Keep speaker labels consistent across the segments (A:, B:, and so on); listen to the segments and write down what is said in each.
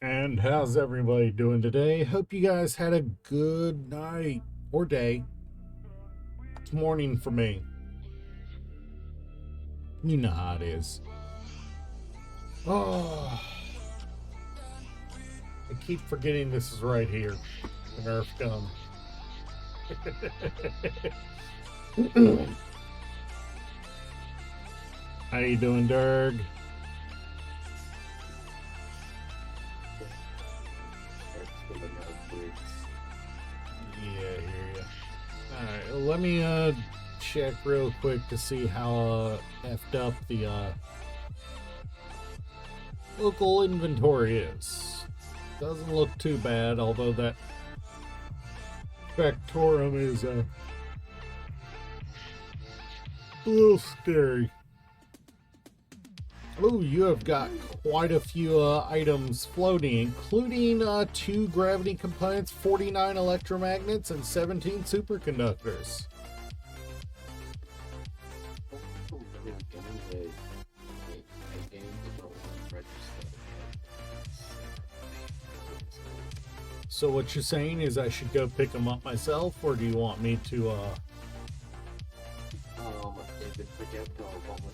A: And how's everybody doing today? Hope you guys had a good night or day. It's morning for me. You know how it is. Oh, I keep forgetting this is right here. The Nerf gun. How you doing, Derg? Yeah, I hear ya. Alright, well, let me check real quick to see how effed up the local inventory is. Doesn't look too bad, although that Factorum is a little scary. Oh, you have got quite a few items floating, including 2 gravity components, 49 electromagnets, and 17 superconductors. So what you're saying is I should go pick them up myself, or do you want me to
B: if the projectile bomb was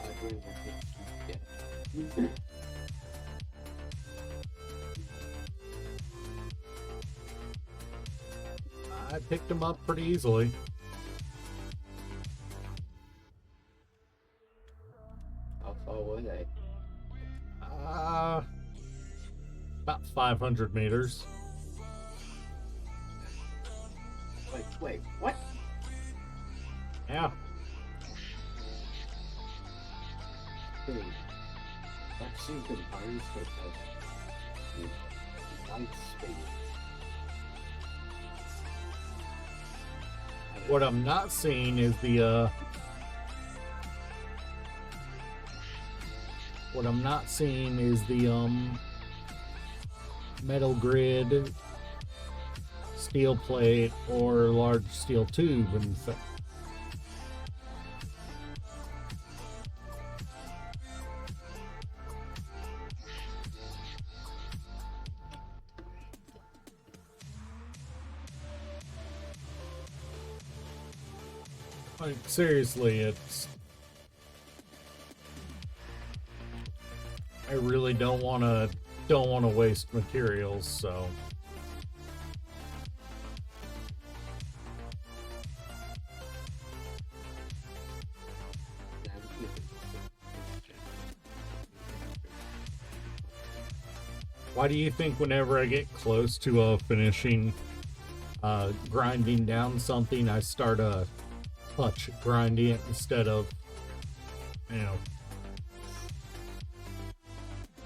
B: I agree with it.
A: I picked them up pretty easily.
B: How far were they?
A: About 500 meters.
B: Wait, what?
A: Yeah.
B: Dude, that seems to virus that has light speed.
A: What I'm not seeing is the metal grid, steel plate, or large steel tube. In fact, like seriously, I really don't want to waste materials, so why do you think whenever I get close to finishing grinding down something, I start touch grinding it instead of, you know,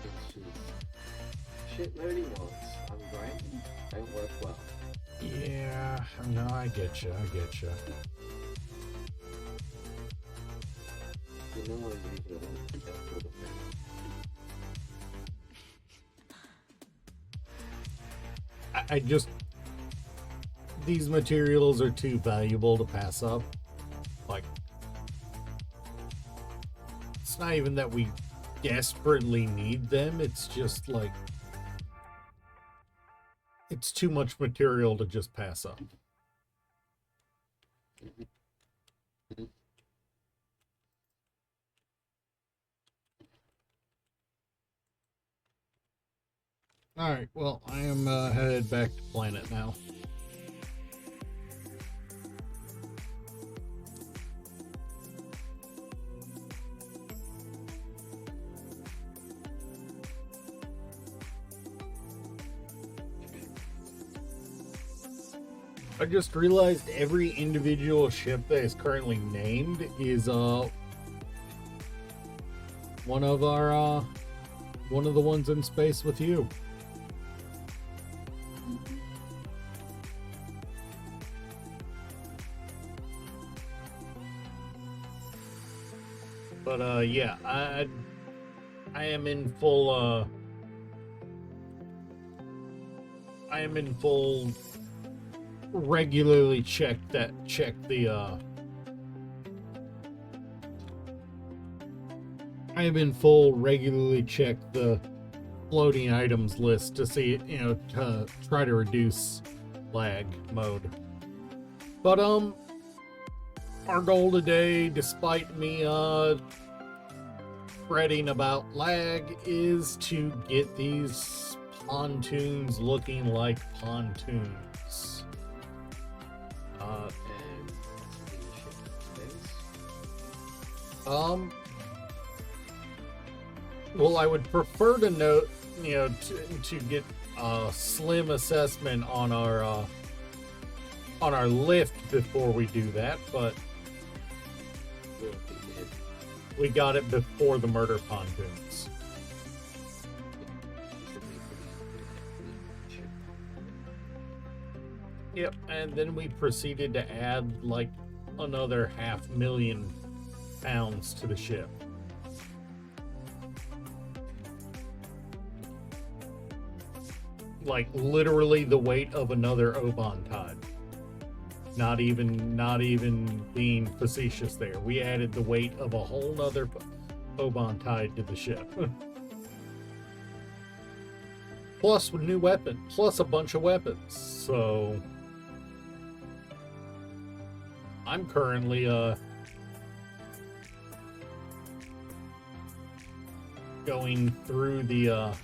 B: It's just shit loading mods. I'm grinding. Don't work well.
A: yeah, no, I get you.
B: You know I usually don't do that sort of thing.
A: I just, these materials are too valuable to pass up. Like, it's not even that we desperately need them, it's just like, it's too much material to just pass up. Alright, well, I am headed back to planet now. I just realized every individual ship that is currently named is one of our one of the ones in space with you. But yeah, I am in full regularly check the I have in full regularly checked the floating items list to see, to try to reduce lag mode. But our goal today, despite me fretting about lag, is to get these pontoons looking like pontoons.
B: And leadership expense.
A: Well, I would prefer to note, to get a slim assessment on our lift before we do that, but
B: Will be dead.
A: we got it before the murder pontoons. Yep, and then we proceeded to add like another 500,000 pounds to the ship. Like literally the weight of another Oban tide. Not even being facetious there. We added the weight of a whole nother Oban tide to the ship. Plus with new weapon, plus a bunch of weapons. So I'm currently going through the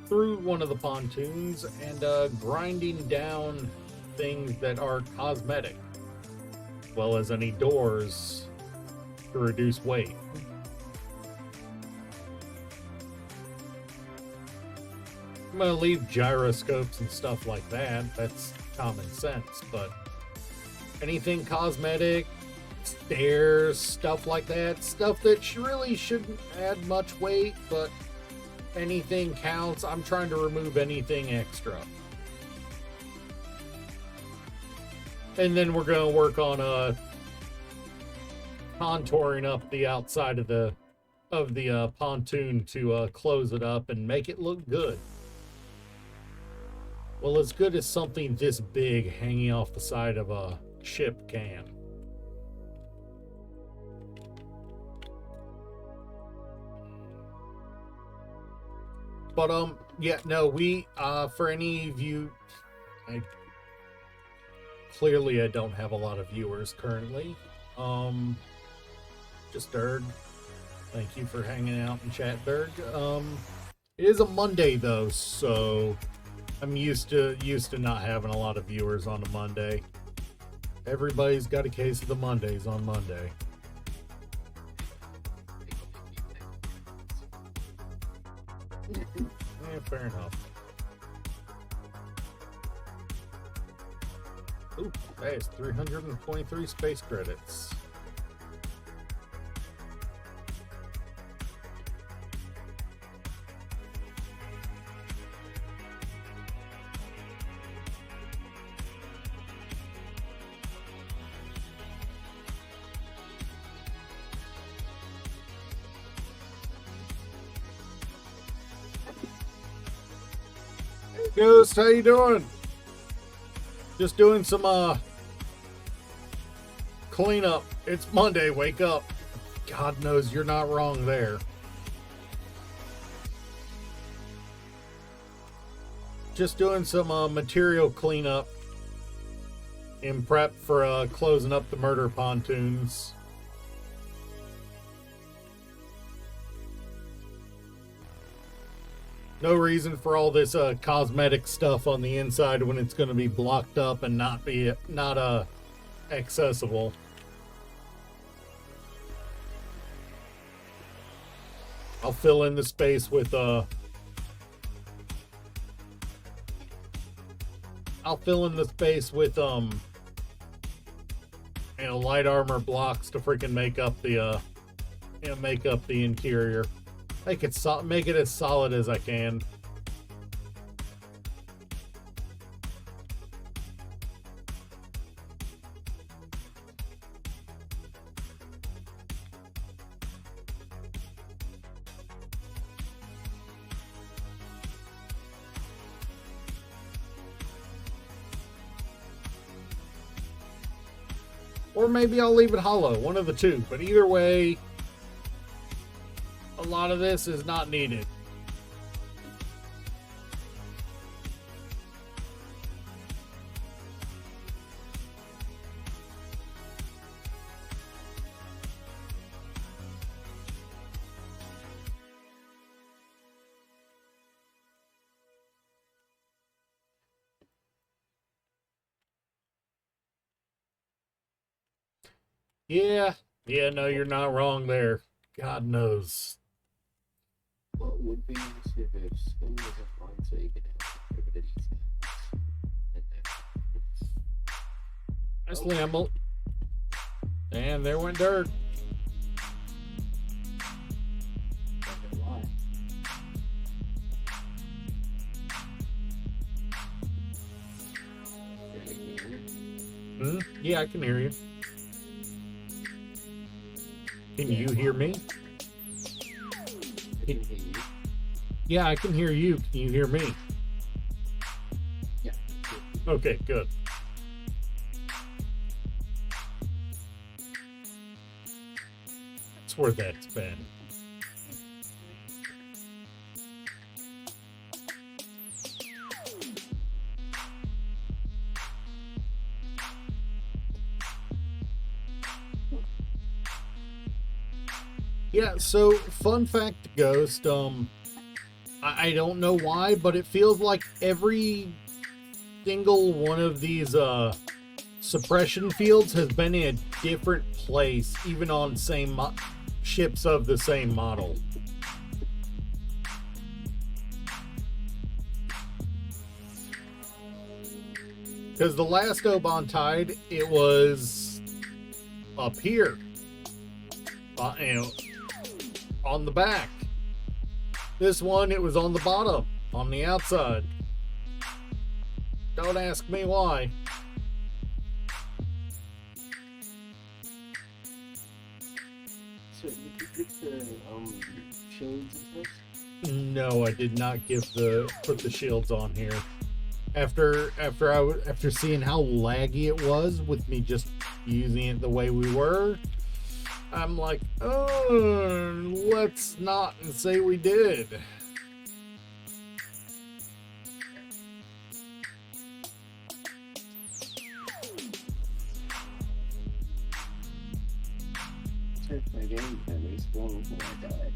A: through one of the pontoons and grinding down things that are cosmetic, as well as any doors to reduce weight. I'm gonna leave gyroscopes and stuff like that. That's common sense, but anything cosmetic, stairs, stuff like that, stuff that really shouldn't add much weight, but anything counts. I'm trying to remove anything extra. And then we're going to work on contouring up the outside of the pontoon to close it up and make it look good. Well, as good as something this big hanging off the side of a ship can. But yeah, no, we for any of you, clearly I don't have a lot of viewers currently. Just Derg, thank you for hanging out in chat, Derg. It is a Monday though, so I'm used to not having a lot of viewers on a Monday. Everybody's got a case of the Mondays on Monday. Yeah, fair enough. Ooh, that is 323 space credits. Ghost, how you doing? Just doing some cleanup. It's Monday, wake up. God knows you're not wrong there. Just doing some material cleanup in prep for closing up the murder pontoons. No reason for all this cosmetic stuff on the inside when it's going to be blocked up and not accessible. I'll fill in the space with light armor blocks to freaking make up the interior. Make it as solid as I can. Or maybe I'll leave it hollow, one of the two. But either way, A lot of this is not needed. Yeah, no, you're not wrong there. God knows.
B: What would be nice if school wasn't fun so you could have everybody's and
A: Nice Lamble. And there went Dirt.
B: why?
A: Yeah, I can hear you. Can you hear me?
B: I can hear you.
A: Yeah, I can hear you. Can you hear me?
B: Yeah.
A: Okay, good. That's where that's been. Yeah, so fun fact, Ghost, I don't know why, but it feels like every single one of these suppression fields has been in a different place, even on same ships of the same model. Because the last Oban Tide, it was up here, on the back. This one, it was on the bottom, on the outside. Don't ask me why.
B: So did you fix the shields and stuff?
A: No, I did not put the shields on here. After seeing how laggy it was with me just using it the way we were, I'm like, oh, let's not and say we did.
B: Check my game and respawn before I die.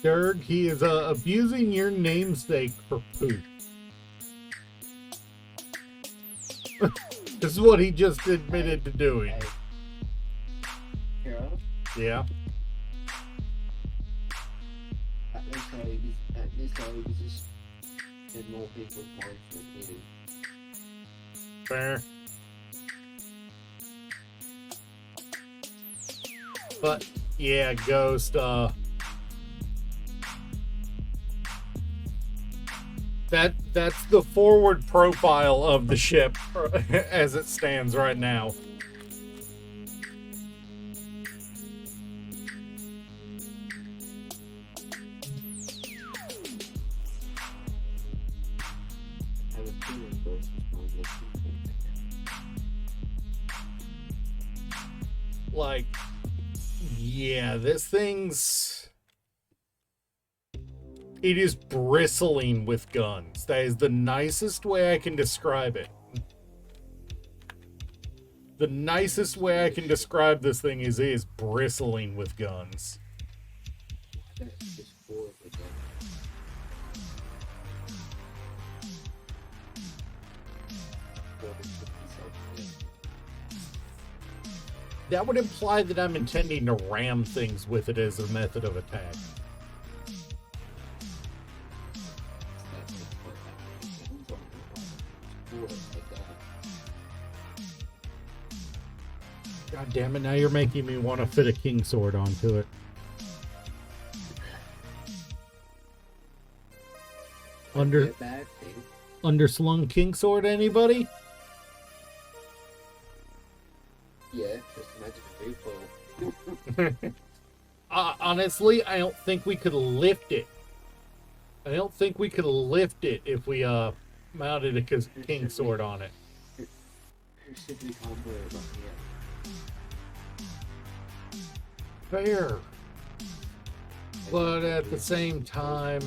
A: Dirk, he is abusing your namesake for poop. This is what he just admitted to doing.
B: Hey. Hero?
A: Yeah.
B: At this age, just did more people point for you.
A: Fair. But yeah, Ghost, that's the forward profile of the ship as it stands right now.
B: I have a feeling Ghost was probably listening.
A: Like, yeah, this thing's... It is bristling with guns. That is the nicest way I can describe it. The nicest way I can describe this thing is it is bristling with guns.
B: I bet it's just four of the gun.
A: That would imply that I'm intending to ram things with it as a method of attack. God damn it, now you're making me want to fit a king sword onto it.
B: Under a bad thing.
A: Underslung Kingsword, anybody?
B: Yeah, just imagine a duplo.
A: Honestly, I don't think we could lift it. I don't think we could lift it if we mounted a Kingsword on it.
B: Who simply can't wear it like
A: Fair. But at the same time,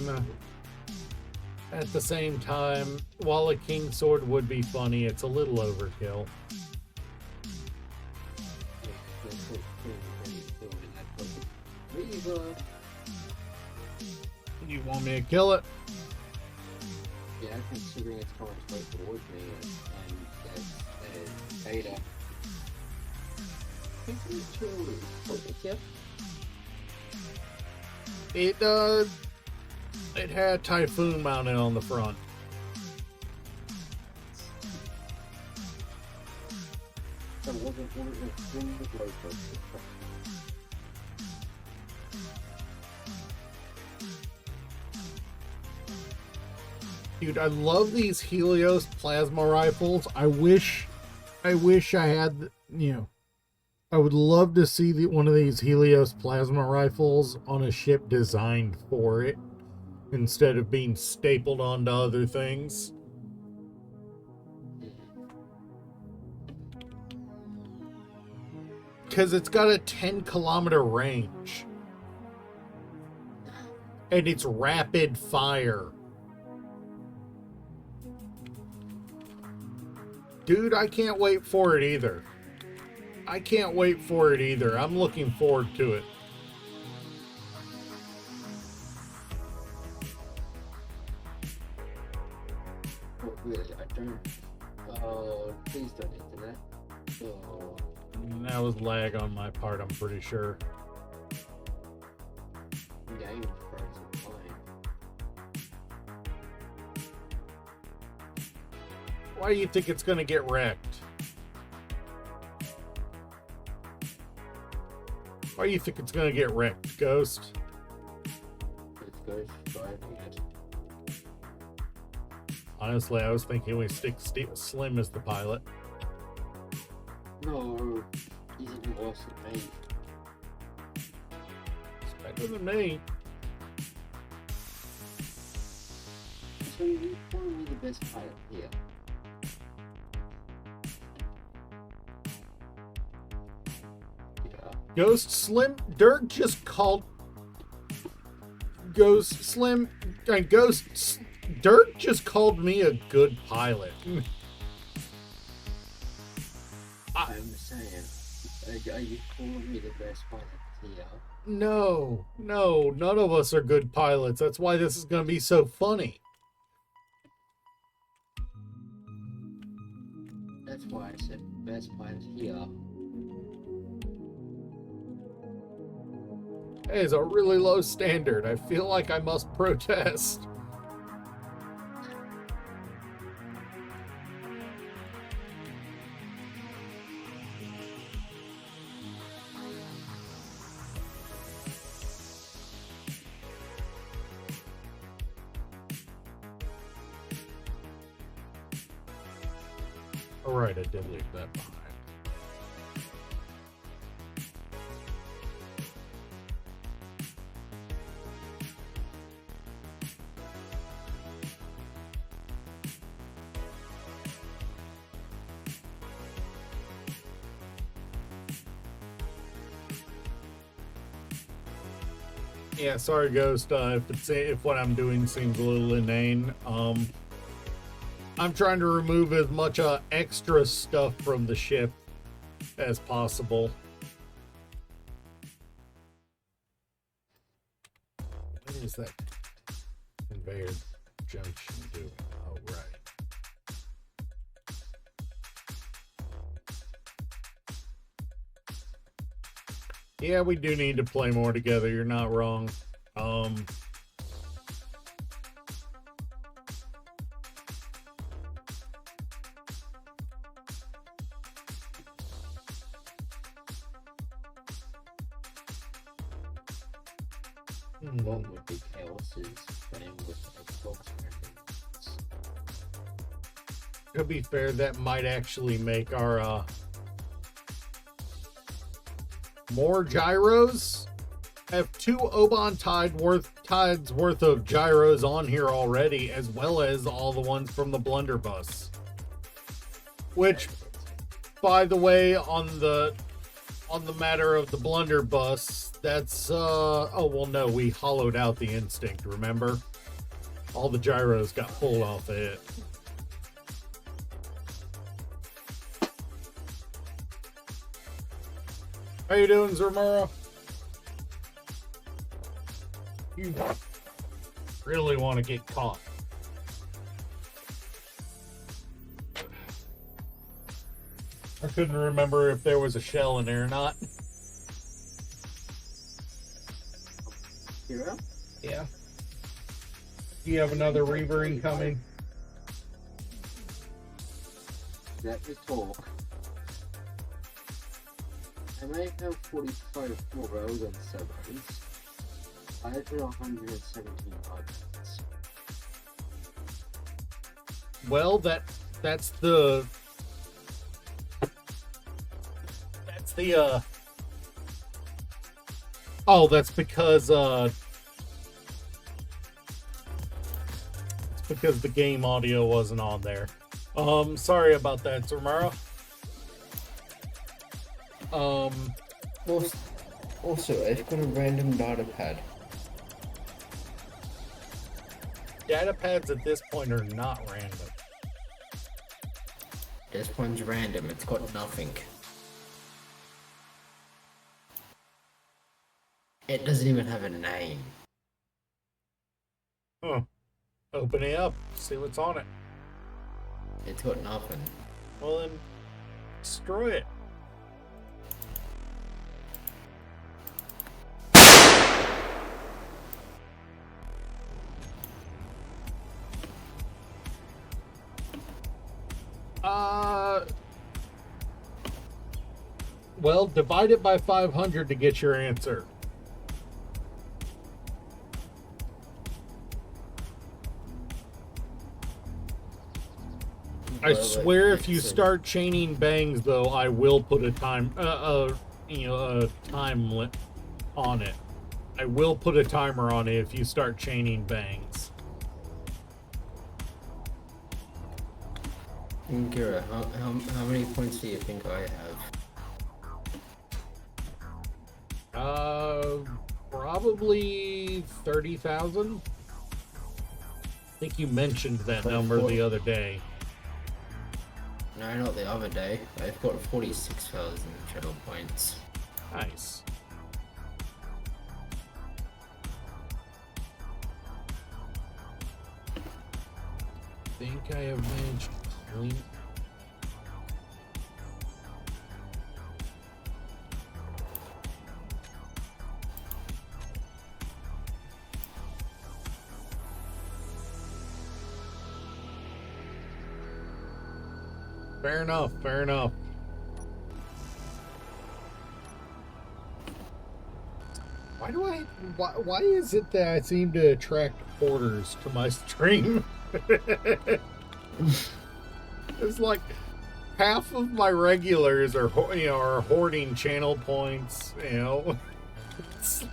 A: while a Kingsword would be funny, it's a little overkill. You want me to kill it?
B: Yeah, considering it's coming straight towards me and that's Ada.
A: It had Typhoon mounted on the front.
B: That wasn't one of the blow first.
A: Dude, I love these Helios plasma rifles. I wish I had, I would love to see one of these Helios plasma rifles on a ship designed for it instead of being stapled onto other things. Because it's got a 10-kilometer range. And it's rapid fire. Dude, I can't wait for it either. I'm looking forward to it.
B: Oh, really? I don't. Oh, please don't internet. Oh.
A: That was lag on my part, I'm pretty sure.
B: Game is frozen fine.
A: Why do you think it's gonna get wrecked? Why do you think it's gonna get wrecked, Ghost?
B: It's Ghost driving it.
A: Honestly, I was thinking we stick Slim as the pilot.
B: No, he's even worse than me.
A: It's better than me.
B: So you're probably the best pilot here. Yeah.
A: Ghost Slim Dirk just called Ghost Slim and Ghost Dirk just called me a good pilot.
B: I'm saying, are you calling me the best pilot here?
A: No, none of us are good pilots. That's why this is going to be so funny.
B: That's why I said best pilot here.
A: That is a really low standard. I feel like I must protest. Alright, I did leave that behind. Yeah, sorry, Ghost. If what I'm doing seems a little inane, I'm trying to remove as much extra stuff from the ship as possible. What is that conveyor junction doing? Oh, right. Yeah, we do need to play more together. You're not wrong.
B: What would be Chaos's playing with Xbox records?
A: to be fair, that might actually make our more gyros. I have 2 Oban tides worth of gyros on here already, as well as all the ones from the blunderbuss. Which, by the way, on the matter of the blunderbuss, that's oh well, no, we hollowed out the instinct. Remember, all the gyros got pulled off of it. How you doing, Zermura? You really want to get caught. I couldn't remember if there was a shell in there or not.
B: You're up?
A: Yeah. Do you have another Reaver incoming?
B: Let me talk. I may have 45 more rows on servers. I have 117 items.
A: Well, that's the oh, that's because it's because the game audio wasn't on there. Sorry about that, Zermara.
C: Also, it's got a random data pad.
A: Data pads at this point are not random.
C: This one's random, it's got nothing. It doesn't even have a name.
A: Huh. Open it up, see what's on it.
C: It's got nothing.
A: Well then, destroy it. Well, divide it by 500 to get your answer. I swear, if you start chaining bangs, though, I will put a time, a time limit on it. I will put a timer on it if you start chaining bangs.
C: Kira, how many points do you think I have?
A: Probably 30,000. I think you mentioned that number the other day.
C: No, not the other day. I've got 46,000 channel points.
A: Nice. I think I have managed clean. Fair enough, fair enough. Why is it that I seem to attract hoarders to my stream? It's like half of my regulars are hoarding channel points, It's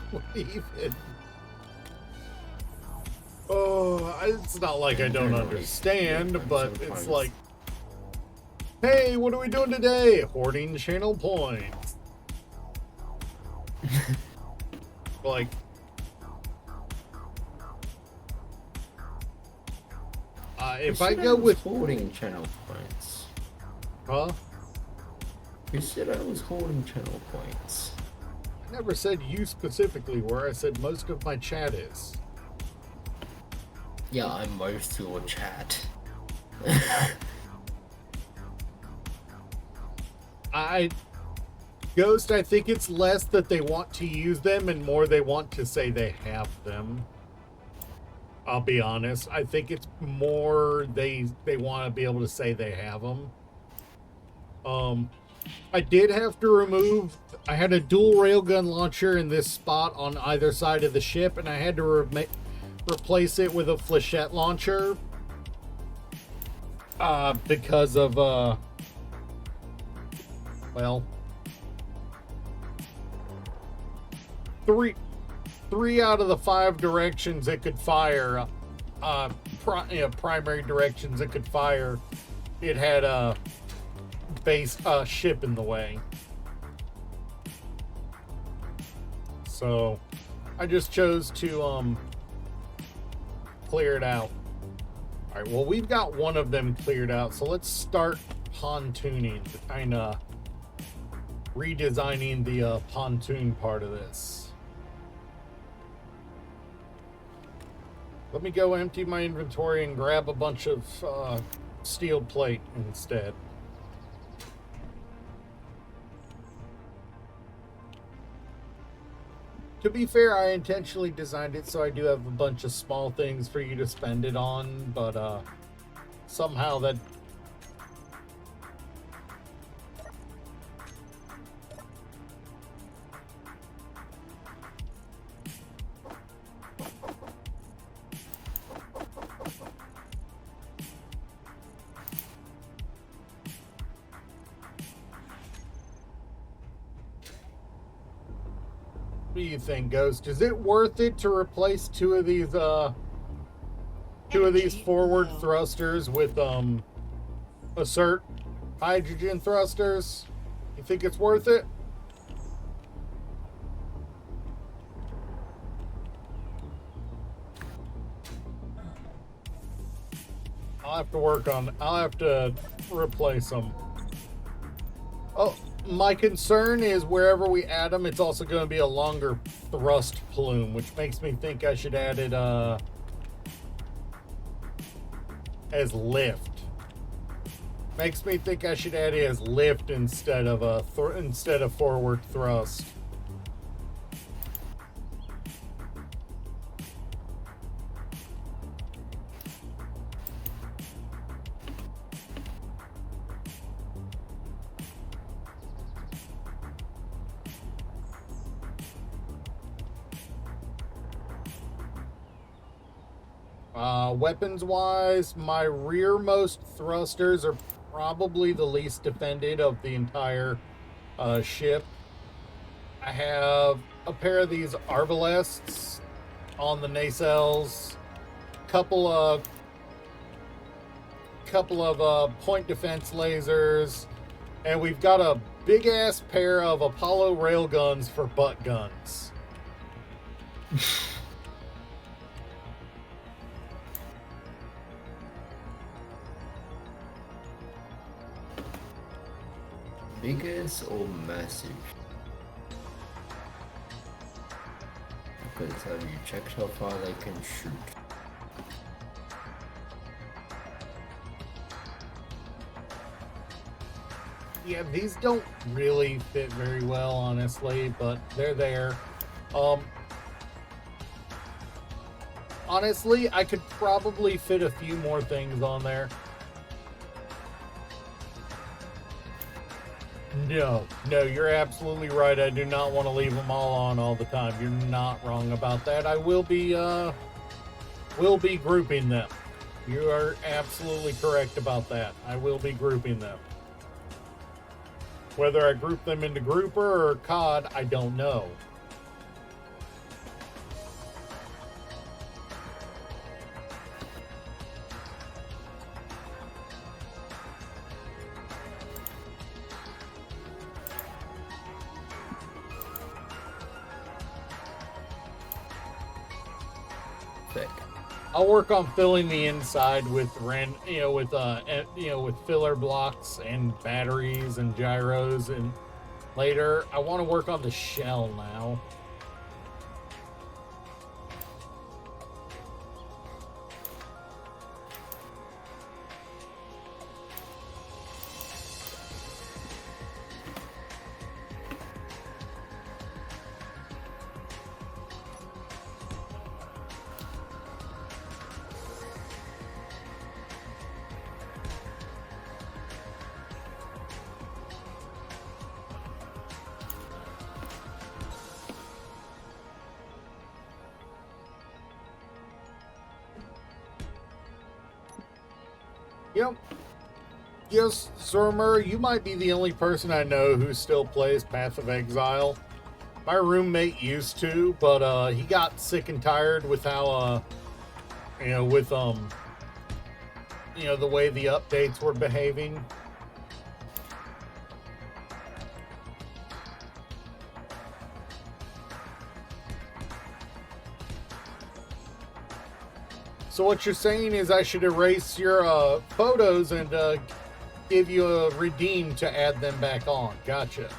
A: what even? Oh, it's not like I don't understand, but it's like, hey, what are we doing today? Hoarding channel points. Like, if I go with
C: hoarding channel points.
A: Huh?
C: You said I was hoarding channel points.
A: I never said you specifically were. I said most of my chat is.
C: Yeah, I'm most of your chat.
A: Ghost, I think it's less that they want to use them and more they want to say they have them. I'll be honest. I think it's more they want to be able to say they have them. I did have to remove... I had a dual railgun launcher in this spot on either side of the ship, and I had to replace it with a flechette launcher. Because of, well, three out of the 5 directions it could fire, primary directions it could fire, it had a base ship in the way. So I just chose to clear it out. All right, well, we've got one of them cleared out, so let's start pontooning, kind of redesigning the pontoon part of this. Let me go empty my inventory and grab a bunch of steel plate instead. To be fair, I intentionally designed it so I do have a bunch of small things for you to spend it on, but somehow that... What do you think, Ghost? Is it worth it to replace two of these forward thrusters with assert hydrogen thrusters? You think it's worth it? I'll have to replace them. Oh, my concern is wherever we add them, it's also going to be a longer thrust plume, which makes me think I should add it as lift. Makes me think I should add it as lift instead of forward thrust. Weapons wise, my rearmost thrusters are probably the least defended of the entire ship. I have a pair of these arbalests on the nacelles, couple of point defense lasers, and we've got a big ass pair of Apollo railguns for butt guns.
C: Biggest or massive? Because have you checked how far they can shoot?
A: Yeah, these don't really fit very well, honestly, but they're there. Honestly, I could probably fit a few more things on there. No, you're absolutely right. I do not want to leave them all on all the time. You're not wrong about that. I will be grouping them. You are absolutely correct about that. I will be grouping them. Whether I group them into grouper or COD, I don't know. I'll work on filling the inside with with filler blocks and batteries and gyros, and later I want to work on the shell now. Yep. Yes, Sir Murray, you might be the only person I know who still plays Path of Exile. My roommate used to, but he got sick and tired with how the way the updates were behaving. So what you're saying is I should erase your photos and give you a redeem to add them back on. Gotcha.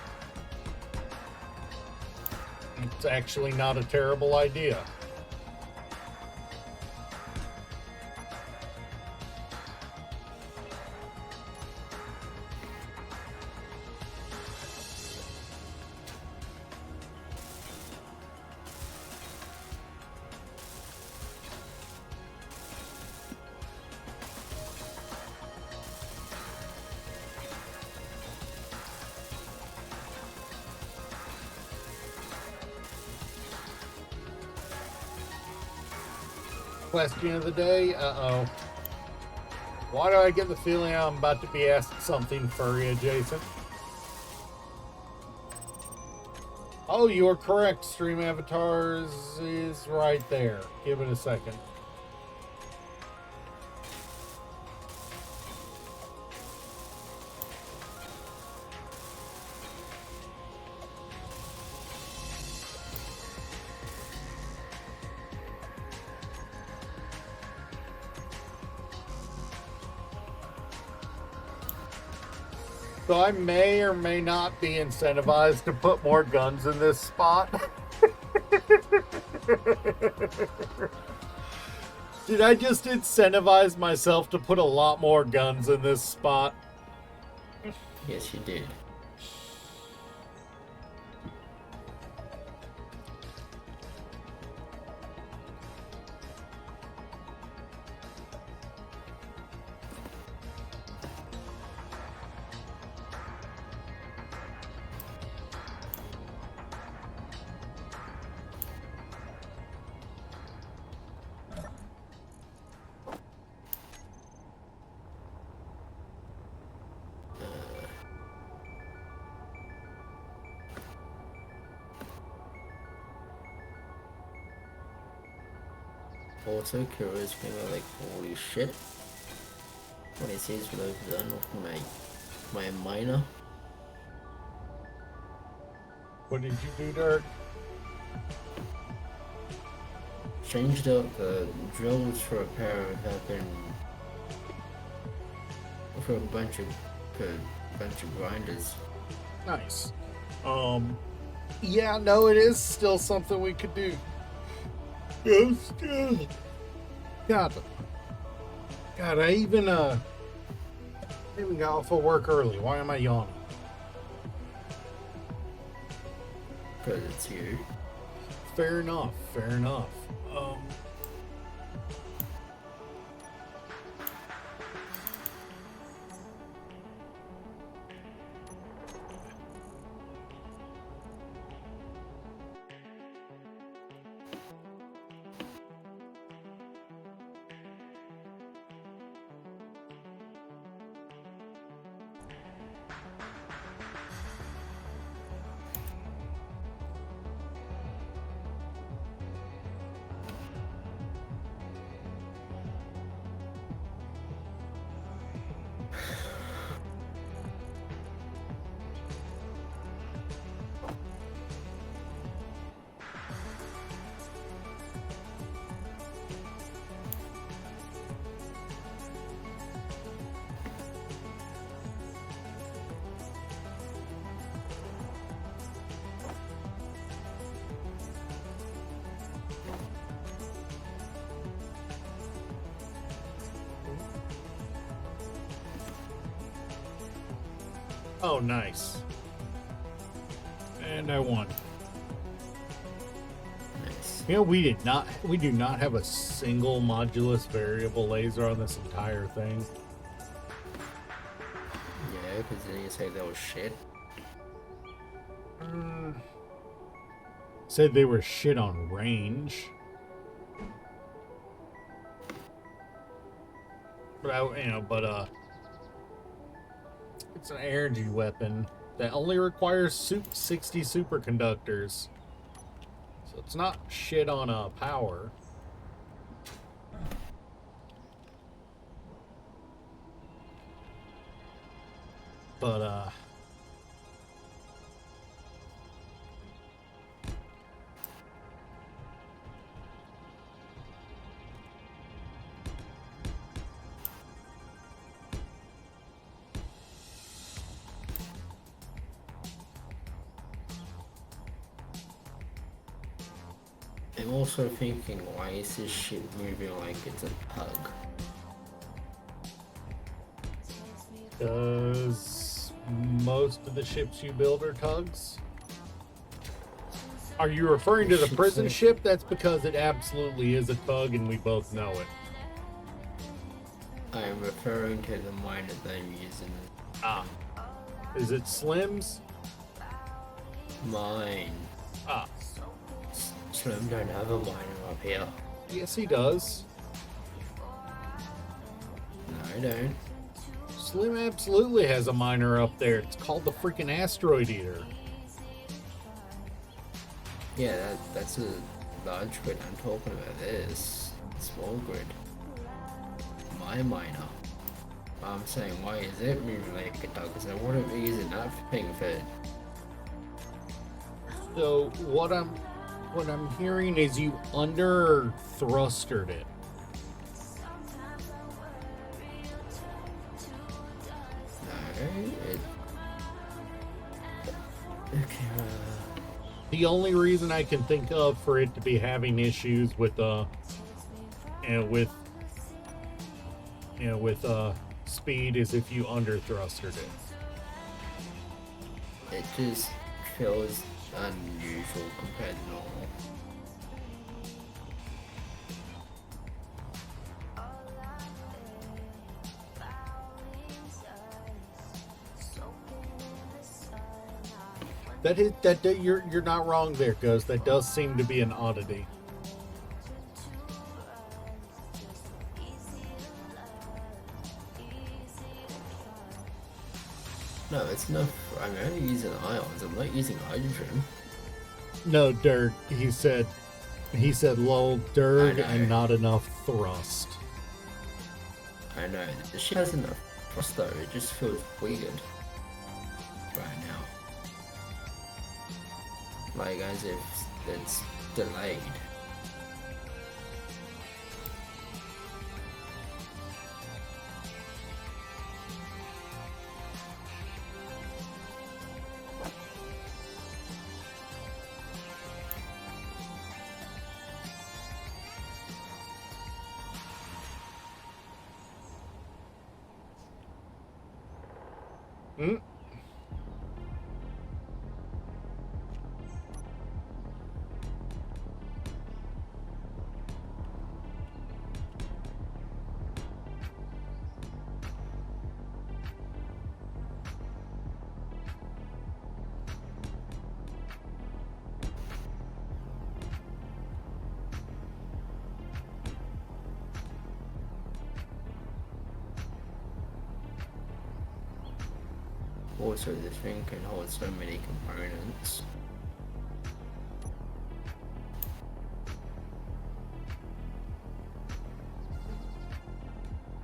A: It's actually not a terrible idea. Question of the day. Uh-oh. Why do I get the feeling I'm about to be asked something furry adjacent? Oh, you are correct. Stream avatars is right there. Give it a second. So I may or may not be incentivized to put more guns in this spot. Did I just incentivize myself to put a lot more guns in this spot?
C: Yes, you did. Also, curious me like, holy shit. When it says what I've done with my miner.
A: What did you do, Dirk?
C: Changed out the drills for a pair of helping for a bunch of grinders.
A: Nice. Yeah, no, it is still something we could do. Yes, God. God, I even got off of work early. Why am I yawning?
C: Cause it's you.
A: Fair enough. Fair enough. Oh, nice. And I won.
C: Nice.
A: You know, we do not have a single modulus variable laser on this entire thing.
C: Yeah, because then you say that was shit.
A: Said they were shit on range. But It's an energy weapon that only requires 60 superconductors. So it's not shit on power. But,
C: I'm also thinking, why is this shit moving like it's a tug?
A: does most of the ships you build are tugs? Are you referring to the prison ship? That's because it absolutely is a tug and we both know it.
C: I'm referring to the miner that I'm using.
A: Ah. Is it Slim's?
C: Mine.
A: Ah.
C: Slim don't have a miner up here.
A: Yes, he does.
C: No, I don't.
A: Slim absolutely has a miner up there. It's called the freaking Asteroid Eater.
C: Yeah, that's a large grid. I'm talking about this small grid. My miner. I'm saying, why is it moving like a dog? Because I want to be using that thing for.
A: So what I'm hearing is you under thrustered it.
C: No, it. Okay.
A: The only reason I can think of for it to be having issues with speed is if you under thrustered it.
C: It just feels unusual compared to normal.
A: You're not wrong there, Ghost. That does seem to be an oddity.
C: No, it's enough. I'm only using ions. I'm not using hydrogen.
A: No, Dirk. He said lull Dirk
C: I know.
A: and not enough thrust.
C: I know. The shit has enough thrust though. It just feels weird right now. Like as if it's delayed.
A: Hmm?
C: Also, this thing can hold so many components.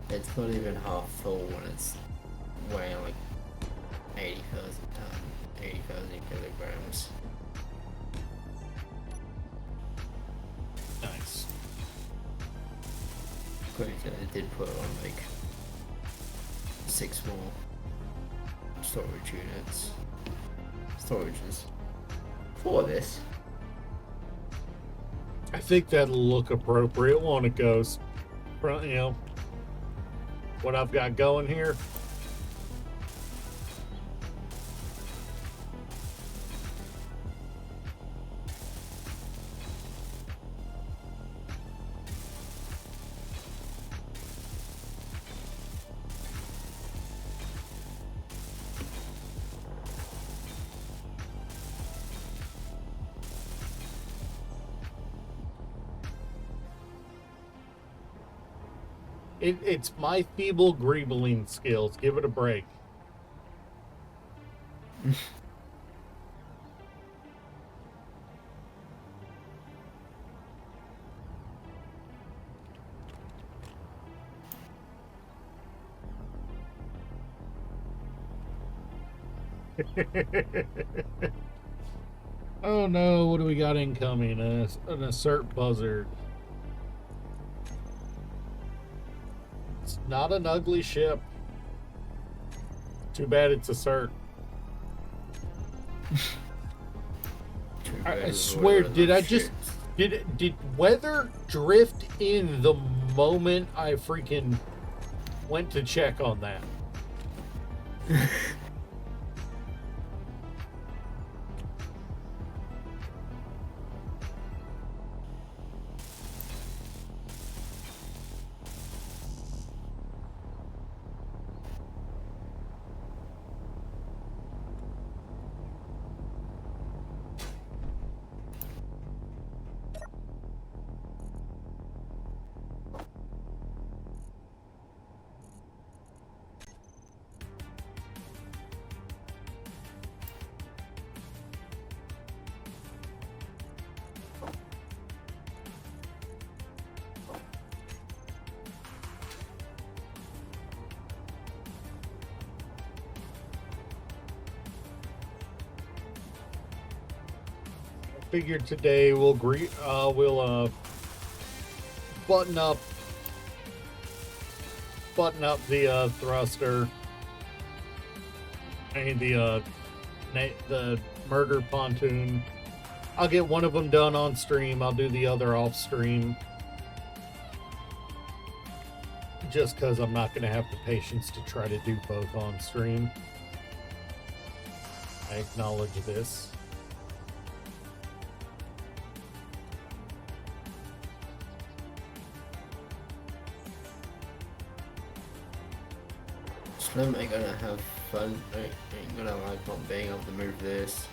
C: It's not even half full when it's weighing like 80,000 kilograms.
A: Nice.
C: Granted, I did put on like 6 more storage units. Storages. For this.
A: I think that'll look appropriate, won't it, Ghost? You know, what I've got going here. It's my feeble greebling skills. Give it a break. Oh no, what do we got incoming? An assert buzzard. It's not an ugly ship. Too bad it's assert. I swear, did I just did weather drift in the moment I freaking went to check on that? Figured today we'll button up the thruster and the murder pontoon. I'll get one of them done on stream. I'll do the other off stream, just because I'm not going to have the patience to try to do both on stream. I acknowledge this.
C: Slim ain't gonna have fun, ain't gonna like not being able to move this.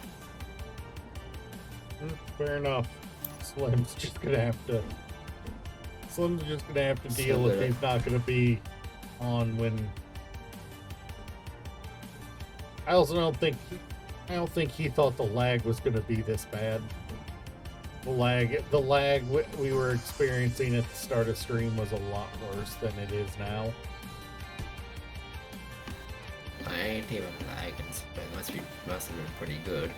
A: Fair enough. Slim's just gonna have to deal if he's not gonna be on when. I also don't think he thought the lag was gonna be this bad. The lag we were experiencing at the start of stream was a lot worse than it is now.
C: I ain't even lagging, so it must have been pretty good.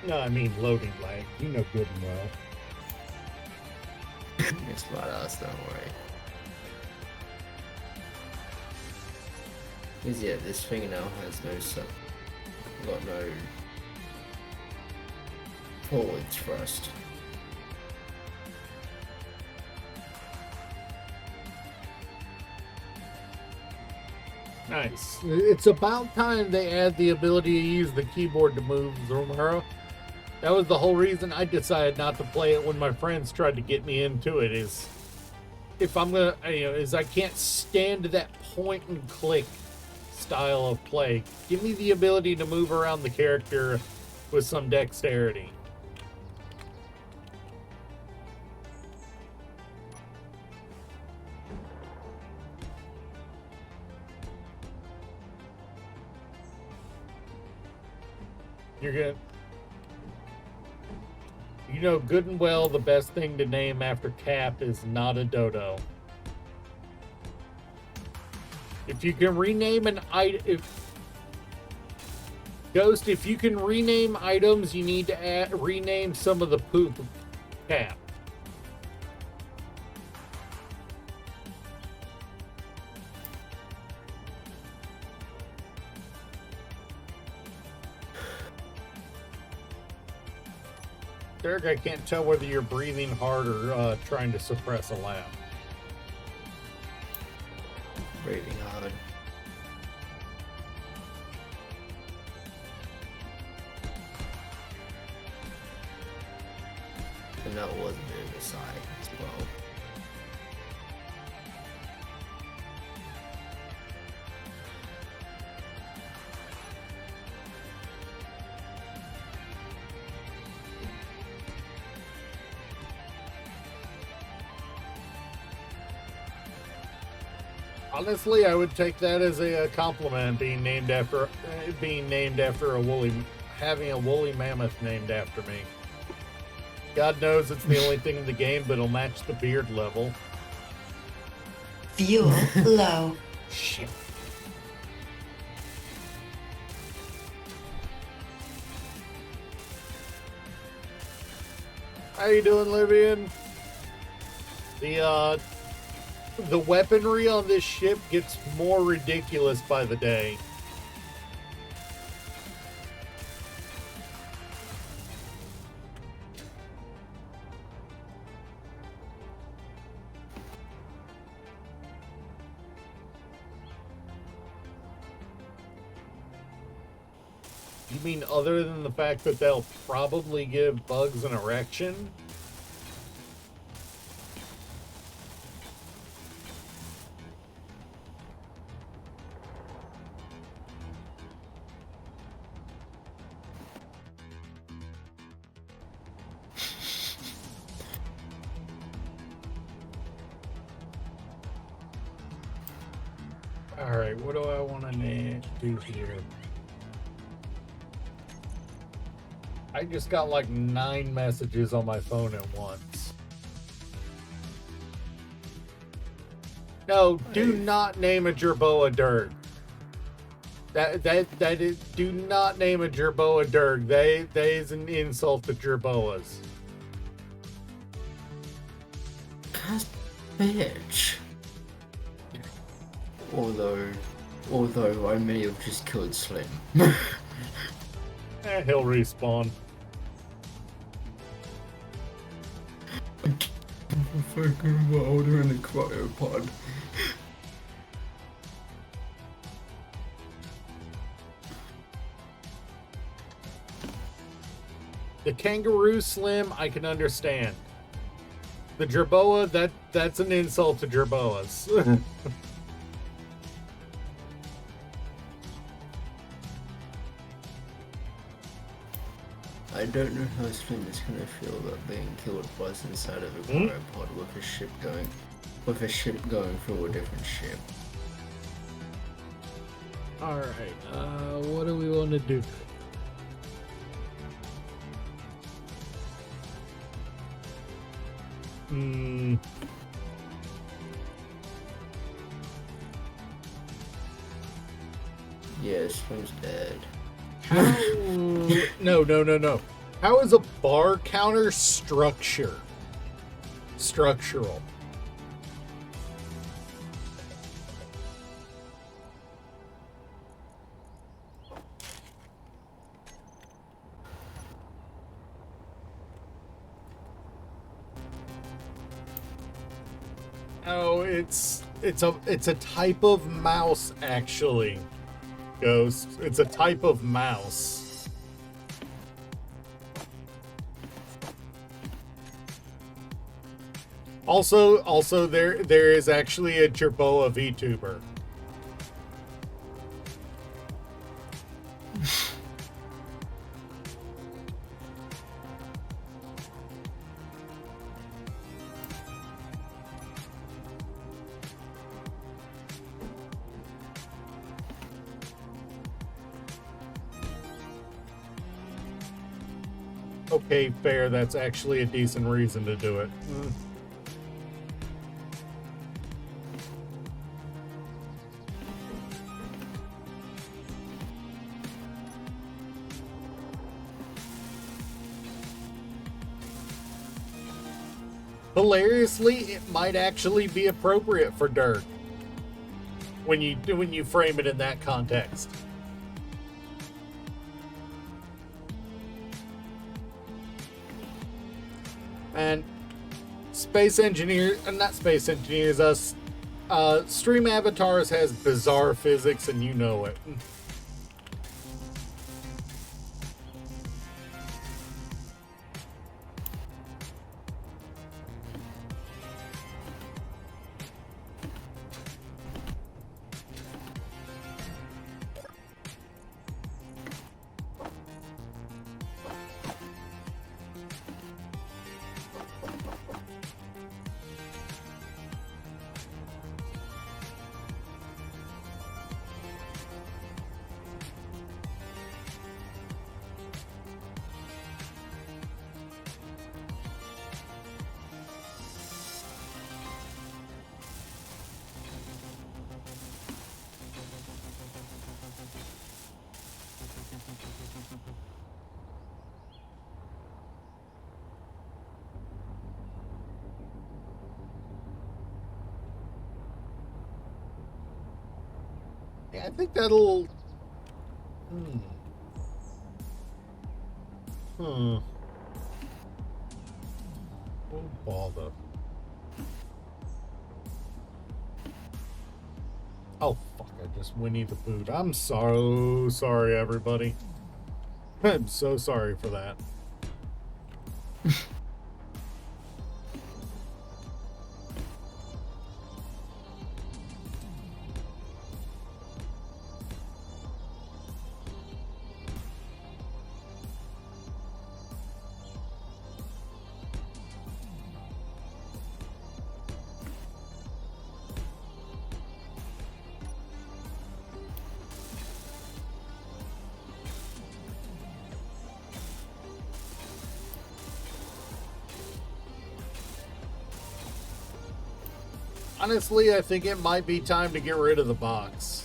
A: No, I mean loading lag. You know good and well.
C: You're smart ass, don't worry. Cause yeah, this thing now has got no forward thrust.
A: Nice. It's about time they add the ability to use the keyboard to move Zomara. That was the whole reason I decided not to play it when my friends tried to get me into it. Is if I'm gonna, is I can't stand that point and click style of play. Give me the ability to move around the character with some dexterity. You're good. You know good and well the best thing to name after Cap is not a dodo. If you can rename an item, Ghost, if you can rename items, you need to rename some of the poop Cap. Derek, I can't tell whether you're breathing hard or trying to suppress a laugh.
C: Breathing hard. And that was a bit of a sigh as well.
A: Honestly, I would take that as a compliment. Being named after a woolly, having a woolly mammoth named after me. God knows it's the only thing in the game that'll match the beard level.
D: Fuel low.
A: Shit. How you doing, Livian? The weaponry on this ship gets more ridiculous by the day. You mean other than the fact that they'll probably give bugs an erection? Alright, what do I want to do here? I just got like 9 messages on my phone at once. No, do not name a Jerboa Durg. That is, do not name a Jerboa Durg. That is an insult to Jerboas.
C: God, bitch. Although I may have just killed Slim.
A: He'll respawn.
C: I'm fucking wilder in a cryopod.
A: The kangaroo Slim, I can understand. The Jerboa, that's an insult to Jerboas.
C: I don't know how Slim is gonna feel about being killed twice inside of a cryopod with a ship going through a different ship.
A: Alright, what do we want to do?
C: Yeah, Slim's dead.
A: No. How is a bar counter structural? Oh, it's a type of mouse, actually. Ghost. It's a type of mouse. Also there is actually a Jerboa VTuber. Okay, fair. That's actually a decent reason to do it. Hilariously, it might actually be appropriate for Dirk when you frame it in that context. And Stream Avatars has bizarre physics, and you know it. Yeah, I think that'll. Hmm. Oh, bother. Oh, fuck, I just Winnie the Pooh. I'm so sorry, everybody. I'm so sorry for that. Honestly, I think it might be time to get rid of the box.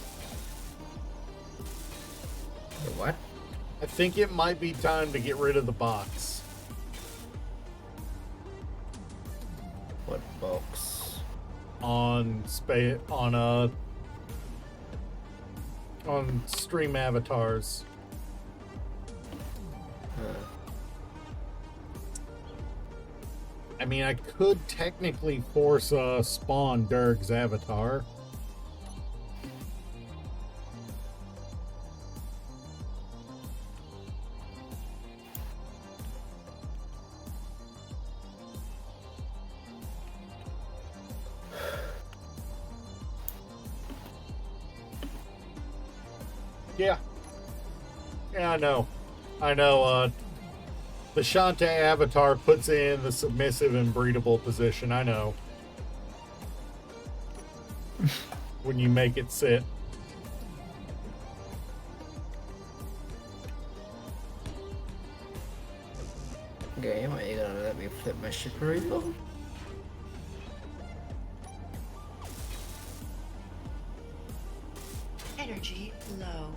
C: The what?
A: I think it might be time to get rid of the box.
C: What box?
A: On stream avatars.
C: Huh.
A: I mean, I could technically force spawn Durg's avatar. Yeah. Yeah, I know. The Shantae avatar puts in the submissive and breedable position, I know. When you make it sit.
C: Game, are you gonna let me flip my ship reaper?
D: Energy low.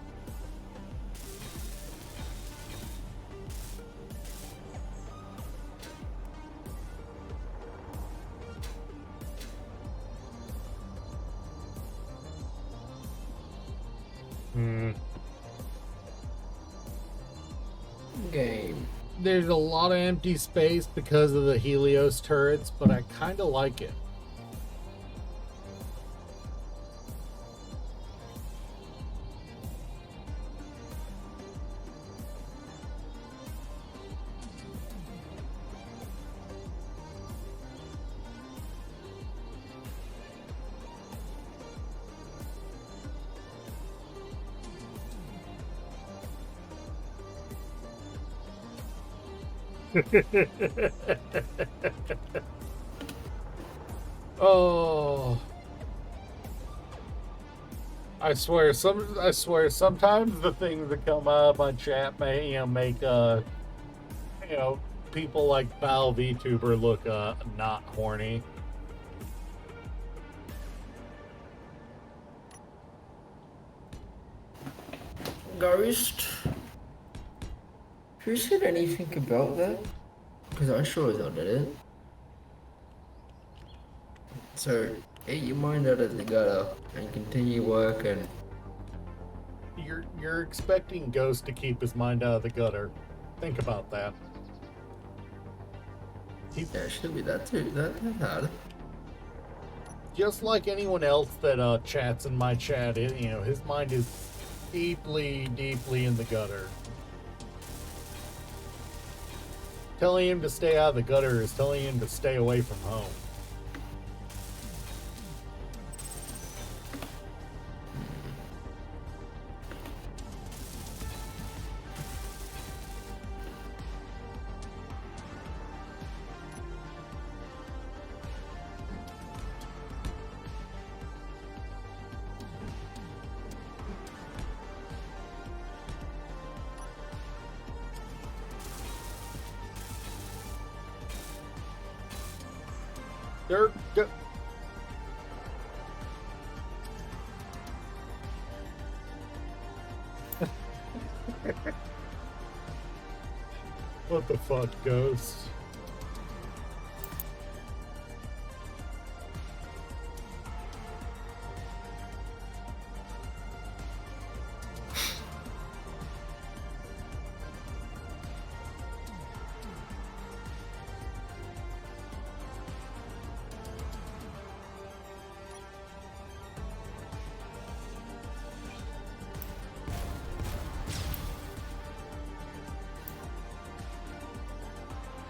C: Game.
A: There's a lot of empty space because of the Helios turrets, but I kind of like it. Oh, I swear sometimes the things that come out of my chat may make people like Val VTuber look not horny.
C: Ghost? Who said anything about that? Because I sure as hell did it. So, get your mind out of the gutter and continue working.
A: You're expecting Ghost to keep his mind out of the gutter. Think about that.
C: Yeah, should be that too. That's hard.
A: Just like anyone else that chats in my chat, his mind is deeply, deeply in the gutter. Telling him to stay out of the gutter is telling him to stay away from home. They're go- What the fuck, Ghost?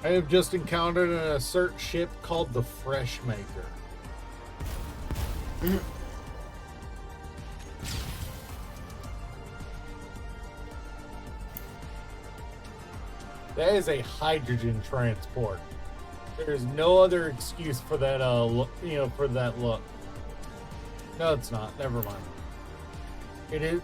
A: I have just encountered an assert ship called the Freshmaker. That is a hydrogen transport. There is no other excuse for that, look, for that look. No, it's not. Never mind. It is.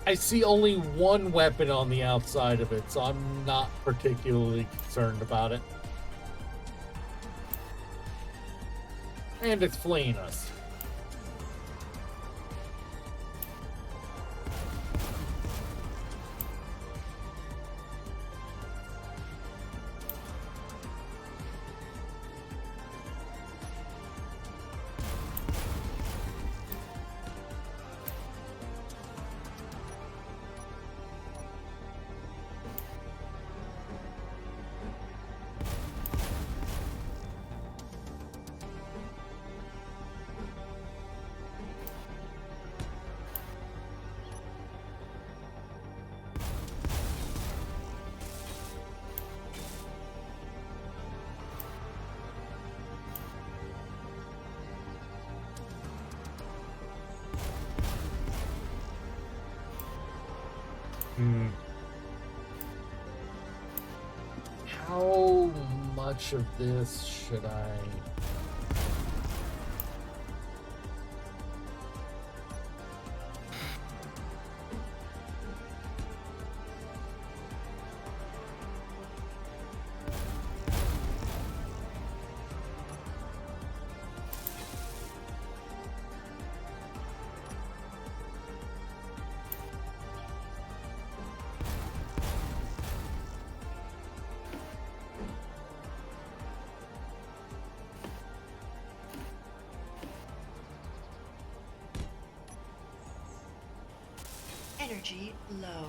A: I see only one weapon on the outside of it, so I'm not particularly concerned about it. And it's fleeing us. How much of this should I...
D: Energy low.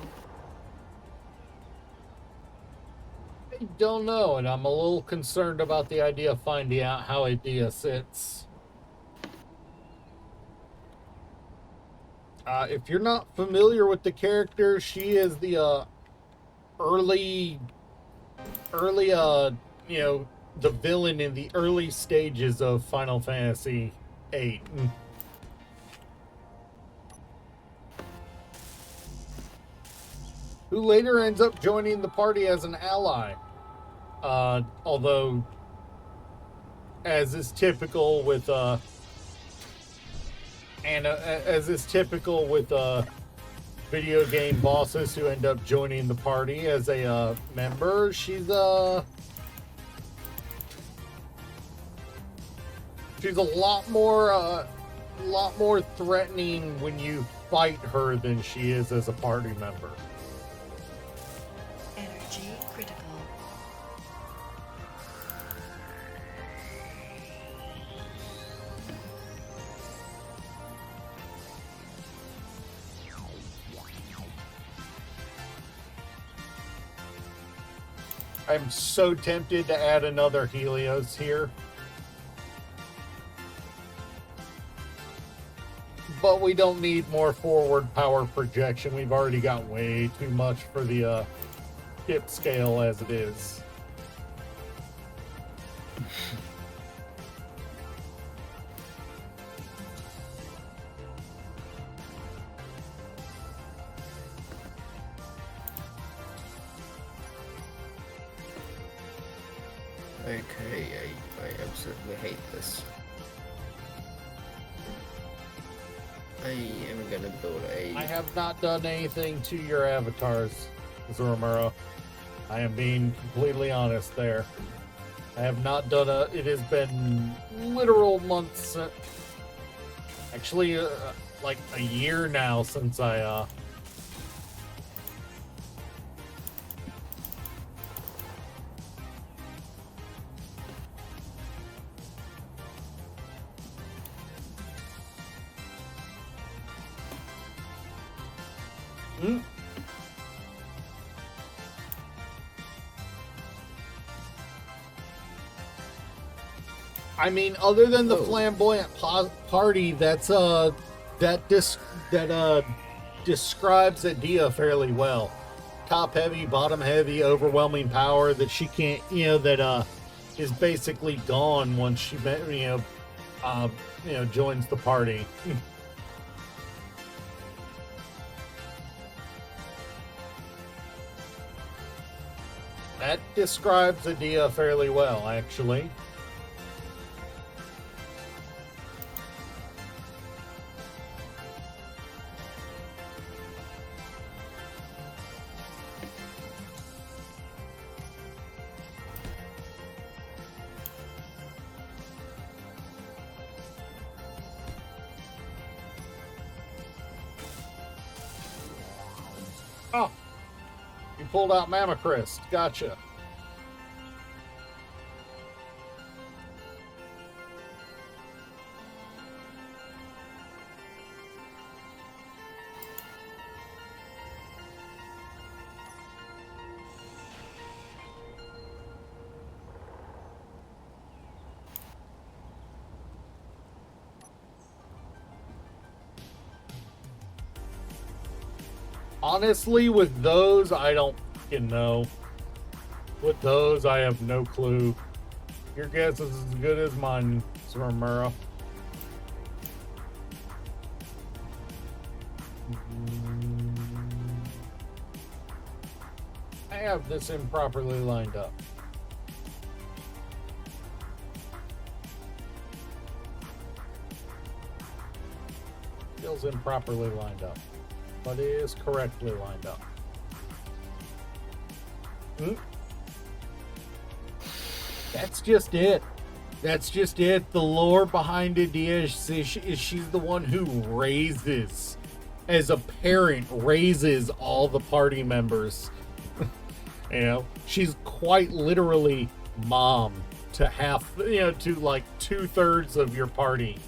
A: I don't know, and I'm a little concerned about the idea of finding out how Idea sits. If you're not familiar with the character, she is the early, the villain in the early stages of Final Fantasy VIII. Who later ends up joining the party as an ally. Although, as is typical with video game bosses who end up joining the party as a member, she's a lot more threatening when you fight her than she is as a party member.
D: Energy critical.
A: I'm so tempted to add another Helios here. But we don't need more forward power projection. We've already got way too much for the ship scale as it is.
C: Okay, I absolutely hate this. I am gonna build a...
A: I have not done anything to your avatars, Zoromuro. I am being completely honest there. I have not done it has been literal months, actually like a year now since I I mean, other than the flamboyant party, that's that describes Adia fairly well. Top heavy, bottom heavy, overwhelming power that she can't, that is basically gone once she, joins the party. That describes Adia fairly well, actually. Oh, you pulled out Mammocrist. Gotcha. Honestly, with those, I don't fucking know. With those, I have no clue. Your guess is as good as mine, Swarmura. I have this improperly lined up. Feels improperly lined up, but it is correctly lined up. That's just it. That's just it. The lore behind Adia is she's the one who raises, as a parent, raises all the party members. She's quite literally mom to half, to like 2/3 of your party.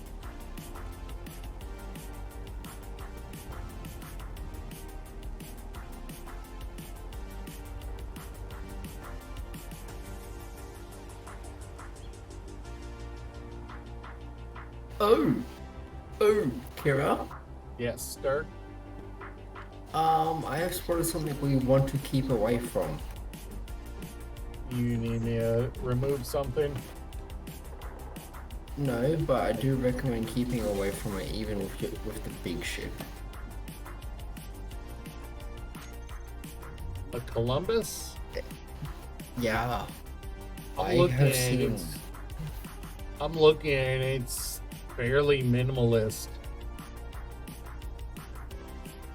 C: Oh, Kira.
A: Yes, Dirk.
C: I have spotted something we want to keep away from.
A: You need me to remove something?
C: No, but I do recommend keeping away from it, even with the big ship.
A: A Columbus?
C: Yeah.
A: I'm looking and it's fairly minimalist.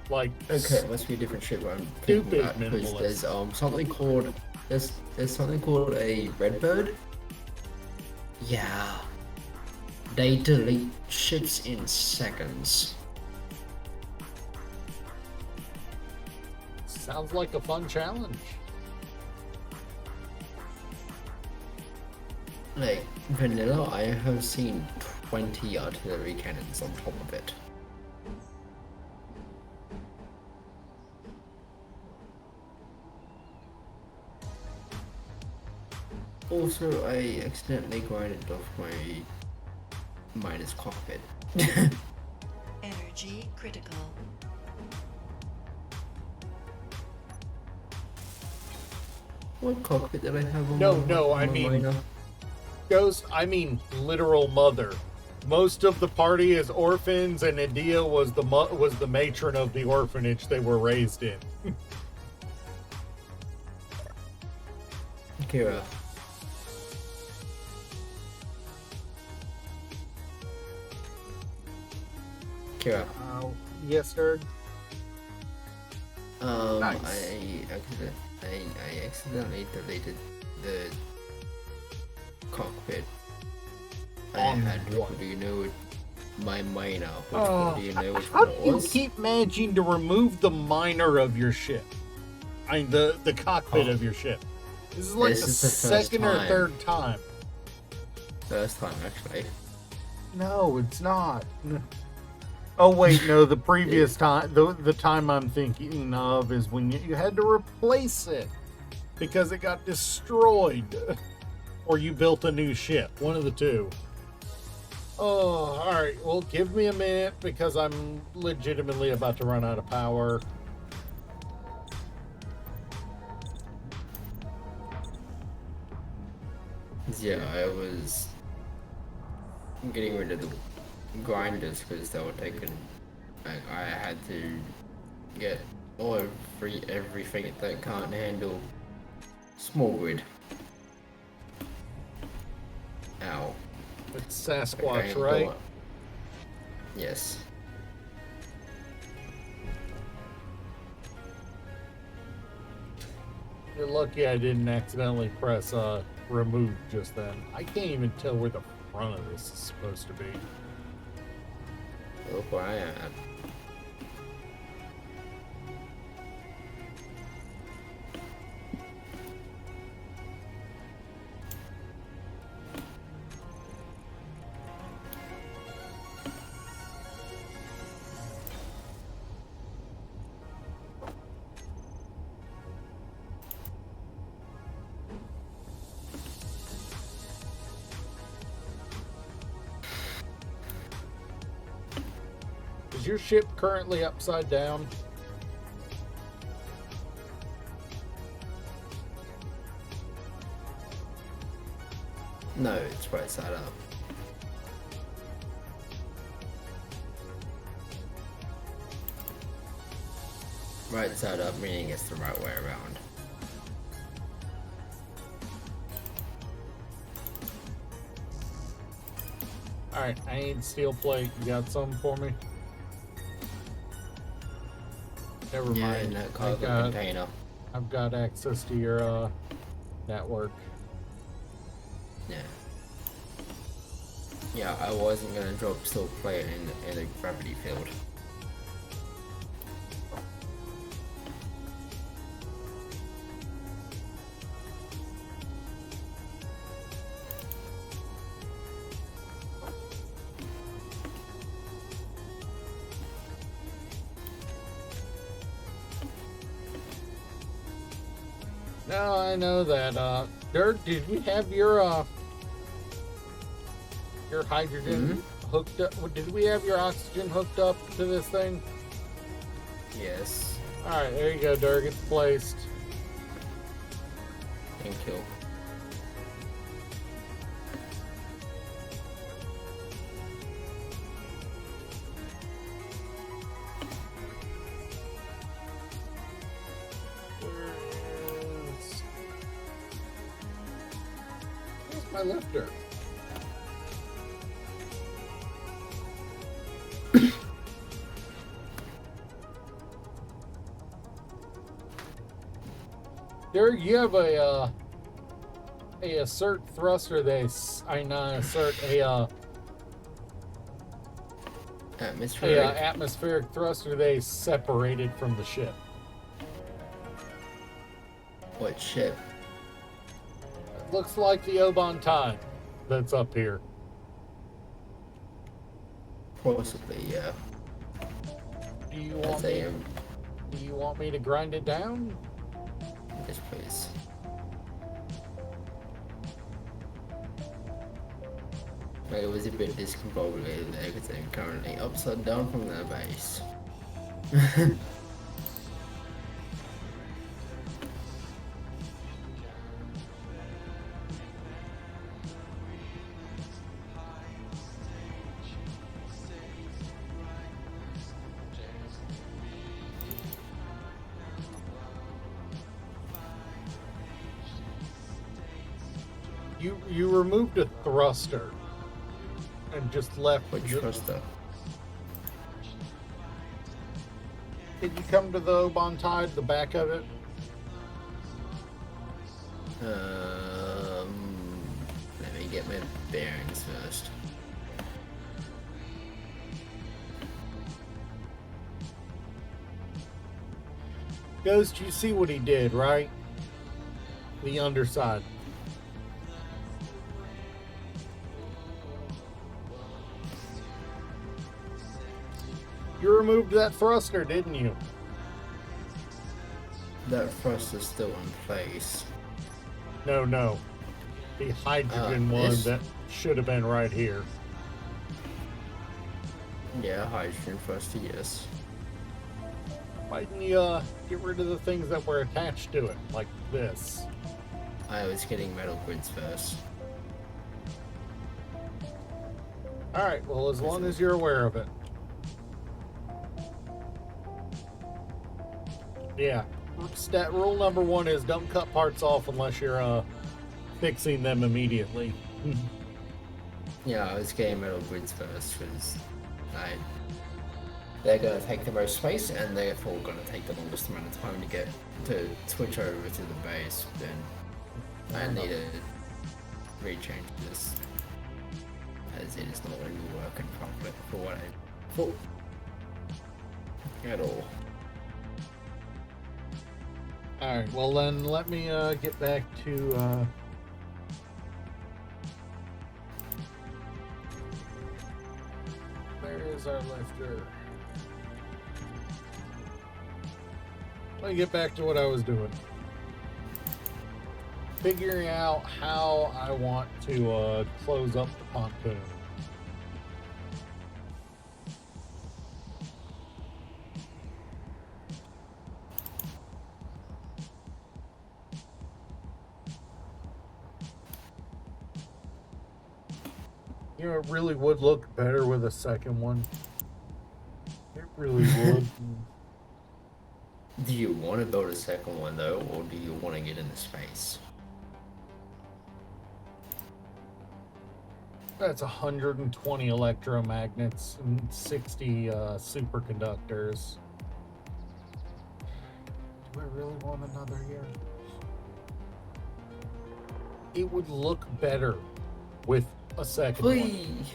A: Like,
C: Okay, it must be a different ship I'm
A: Stupid
C: thinking about, because
A: minimalist.
C: there's something called there's something called a Redbird. Yeah. They delete ships in seconds.
A: sounds like a fun challenge.
C: Like, vanilla, I have seen 20 artillery cannons on top of it. Also, I accidentally grinded off my miner's cockpit.
D: Energy critical.
C: What cockpit did I have on
A: No,
C: my
A: I mean-
C: miner?
A: Ghost, I mean literal mother. Most of the party is orphans, and Adia was the matron of the orphanage they were raised in.
C: Kira. Kira.
A: Yes, sir.
C: Nice. I accidentally deleted the cockpit.
A: On
C: had,
A: what?
C: do you know it? My miner. Which one do you know which
A: How
C: one
A: do
C: it
A: you
C: was?
A: keep managing to remove the miner of your ship? I mean, the cockpit of your ship. This is like
C: This
A: the
C: is the first
A: second or
C: time.
A: third time.
C: First time, actually.
A: No, it's not. Oh wait, no. The previous time, the time I'm thinking of is when you had to replace it because it got destroyed, or you built a new ship. One of the two. Oh, alright. Well, give me a minute because I'm legitimately about to run out of power.
C: Yeah, I was getting rid of the grinders because they were taking. Like, I had to get everything that can't handle small grid. Ow.
A: It's
C: Okay,
A: Sasquatch,
C: go
A: right?
C: on. Yes.
A: You're lucky I didn't accidentally press remove just then. I can't even tell where the front of this is supposed to be.
C: Look where I am at.
A: Is your ship currently upside down?
C: No, it's right side up. Right side up meaning it's the right way around.
A: Alright, I need steel plate. You got some for me? Never
C: Yeah,
A: mind.
C: in that cargo container.
A: I've got access to your network.
C: Yeah. Yeah, I wasn't gonna drop steel plate in the gravity field.
A: No, I know that. Dirk, did we have your hydrogen hooked up? Did we have your oxygen hooked up to this thing?
C: Yes.
A: Alright, there you go, Dirk. It's placed.
C: Thank you.
A: Where's my lifter? Dirk, you have a assert thruster. I not assert
C: Atmospheric.
A: atmospheric thruster. They separated from the ship.
C: What ship?
A: It looks like the Oban Tide that's up here.
C: Possibly, yeah.
A: Do you
C: That's
A: want me?
C: a
A: Do you want me to grind it down?
C: yes, please. It was a bit discombobulated there because I'm currently upside down from the base.
A: You removed a thruster and just left.
C: Which thruster?
A: Did you come to the Oban Tide, the back of it?
C: Let me get my bearings first.
A: Ghost, you see what he did, right? The underside. You removed that thruster, didn't you?
C: That thruster's still in place.
A: No. The hydrogen one
C: this?
A: that should have been right here.
C: Yeah, hydrogen first, yes.
A: Why didn't you get rid of the things that were attached to it, like this?
C: I was getting metal grids first.
A: Alright, well, as long as you're aware of it. Yeah. Rule number 1 is don't cut parts off unless you're fixing them immediately.
C: Yeah, I was getting metal grids first because they're gonna take the most space and therefore gonna take the longest amount of time to switch over to the base. Then I need to rechange this as it is not really working properly for what I thought at all.
A: Alright, well then let me get back to where is our lifter? Let me get back to what I was doing. Figuring out how I want to close up the pontoon. You know, it really would look better with a second one. It really would.
C: Do you want to build a second one though, or do you want to get into space?
A: That's 120 electromagnets and 60 superconductors. Do I really want another here? It would look better with a second one.
C: Please.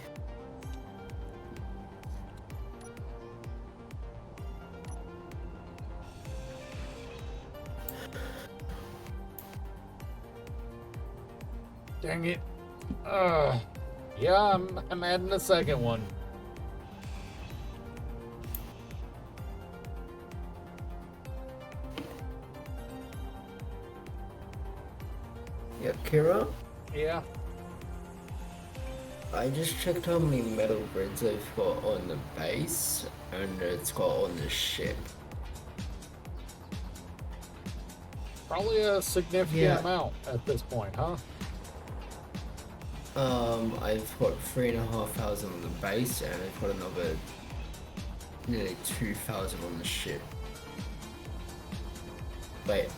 A: Dang it. Yeah, I'm adding a second one.
C: Yeah, Kira?
A: Yeah.
C: I just checked how many metal grids I've got on the base, and it's got on the ship.
A: Probably a significant
C: Yeah.
A: amount at this point, huh?
C: I've got 3,500 on the base, and I've got another nearly 2,000 on the ship. Wait,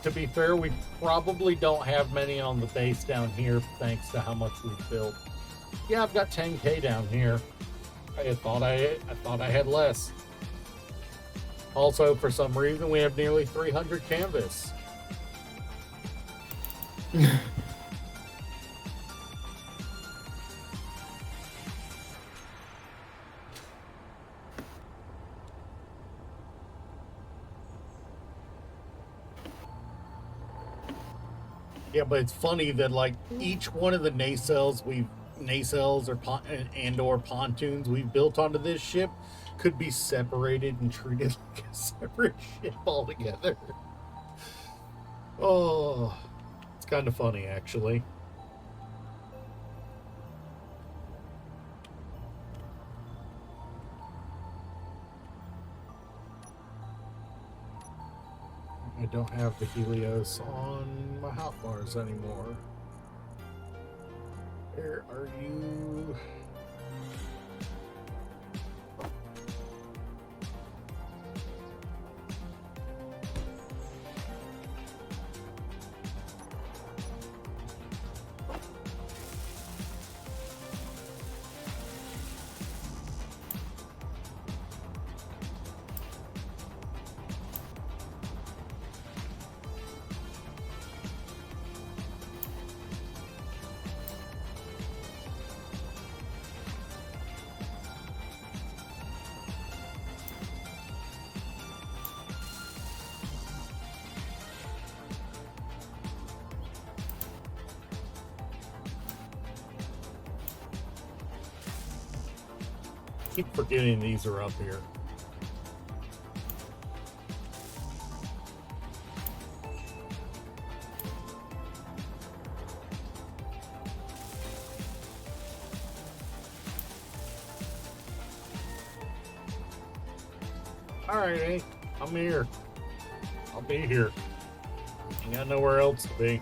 A: To be fair, we probably don't have many on the base down here thanks to how much we've built. Yeah, I've got 10k down here. I thought I had less. Also, for some reason, we have nearly 300 canvas. Yeah, but it's funny that like each one of the nacelles or pontoons we've built onto this ship could be separated and treated like a separate ship altogether. Oh, it's kind of funny actually. I don't have the Helios on my hotbars anymore. Where are you? Keep forgetting these are up here. Alright, Hank. I'm here. I'll be here. Ain't got nowhere else to be.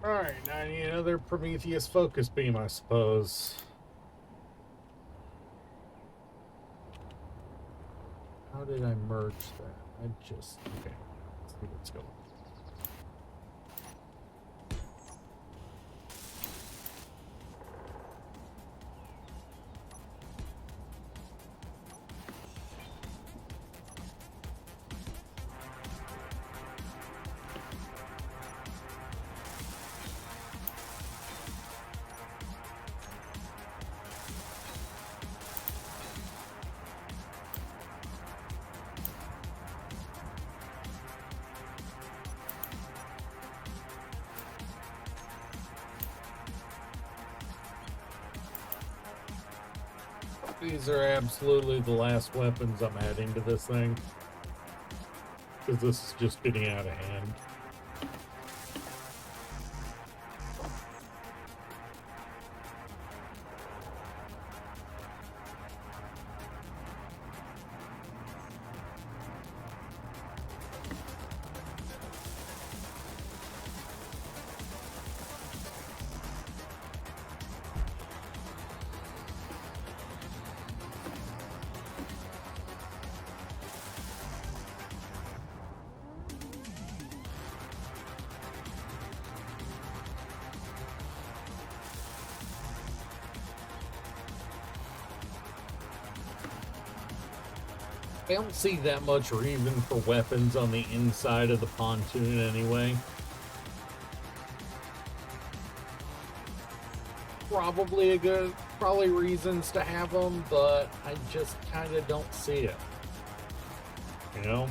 A: Alright, now I need another Prometheus focus beam, I suppose. How did I merge that? Okay. Let's see what's going on. These are absolutely the last weapons I'm adding to this thing. Because this is just getting out of hand. I don't see that much reason for weapons on the inside of the pontoon anyway. Probably reasons to have them, but I just kind of don't see it. You know?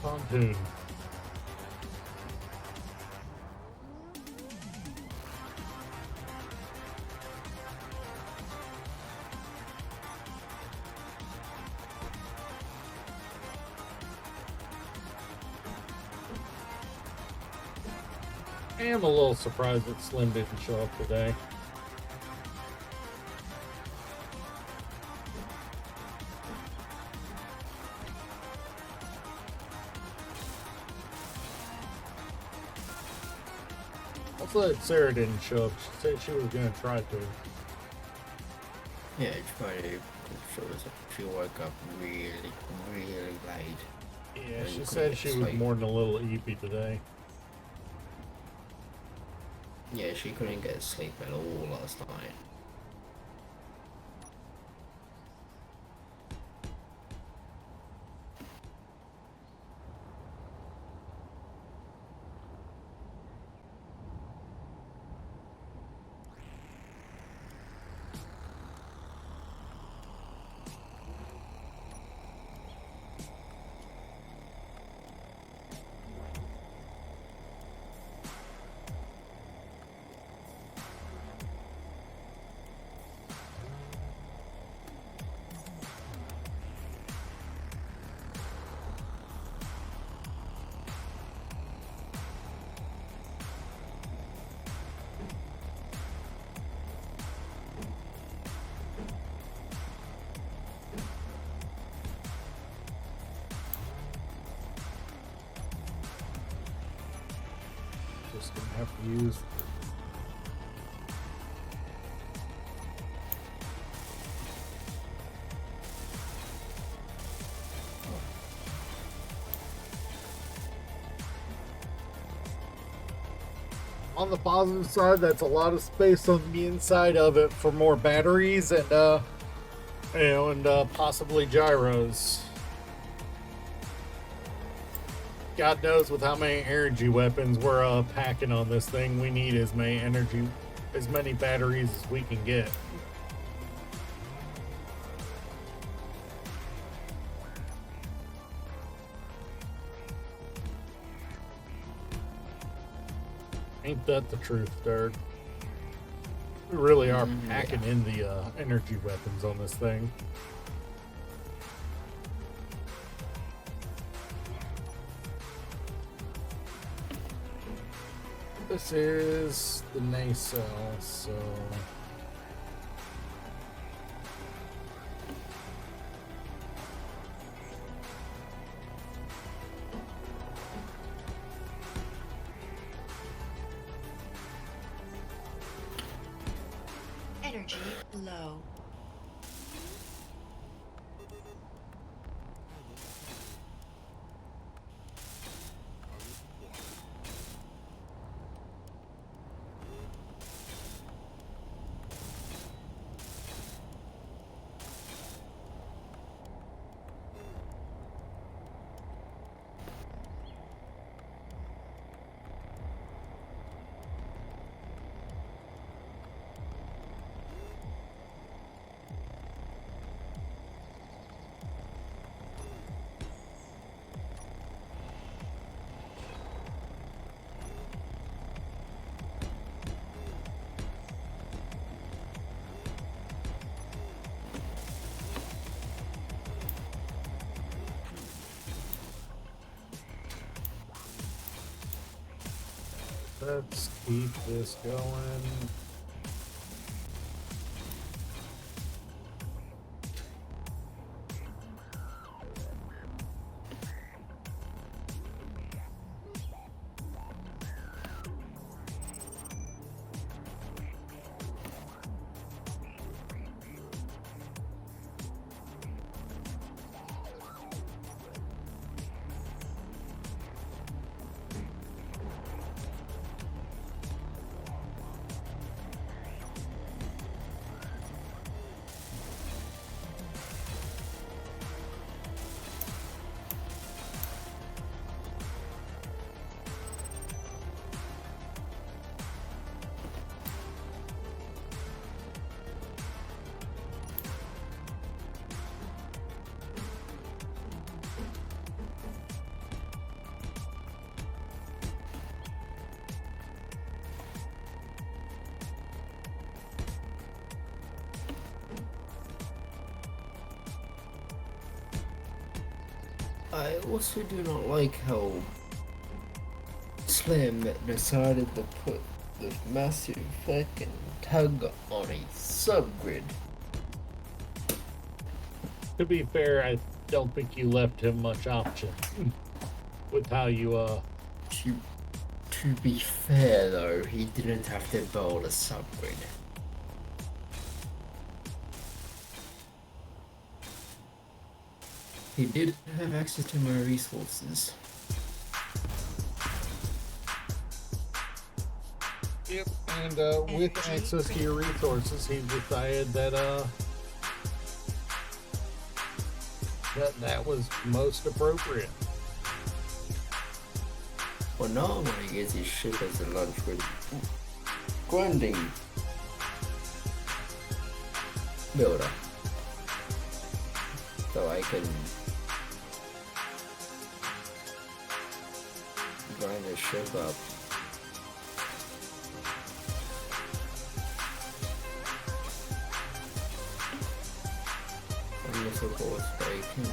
A: Pontoon. I am a little surprised that Slim didn't show up today. I thought Sarah didn't show up. She said she was going to try to.
C: Yeah, she woke up really, really late.
A: Yeah,
C: And
A: she
C: couldn't
A: said
C: get
A: she was
C: sleep.
A: more than a little eepy today.
C: Yeah, she couldn't get sleep at all last night.
A: just gonna have to use. On the positive side, that's a lot of space on the inside of it for more batteries and possibly gyros. God knows with how many energy weapons we're packing on this thing, we need as many batteries as we can get. Ain't that the truth, Dirk? We really are packing in the energy weapons on this thing. This is the nacelle, so...
D: Energy low.
A: Let's keep this going.
C: I also do not like how Slim decided to put this massive fucking tug on a subgrid.
A: To be fair, I don't think you left him much option with how you
C: To be fair though, he didn't have to build a subgrid. He did have access to more resources.
A: Yep, and with access to your resources, he decided that that was most appropriate.
C: Well, now I'm gonna use his ship as a lunch with grinding builder, so I can grind the ship up. Unless of course I can.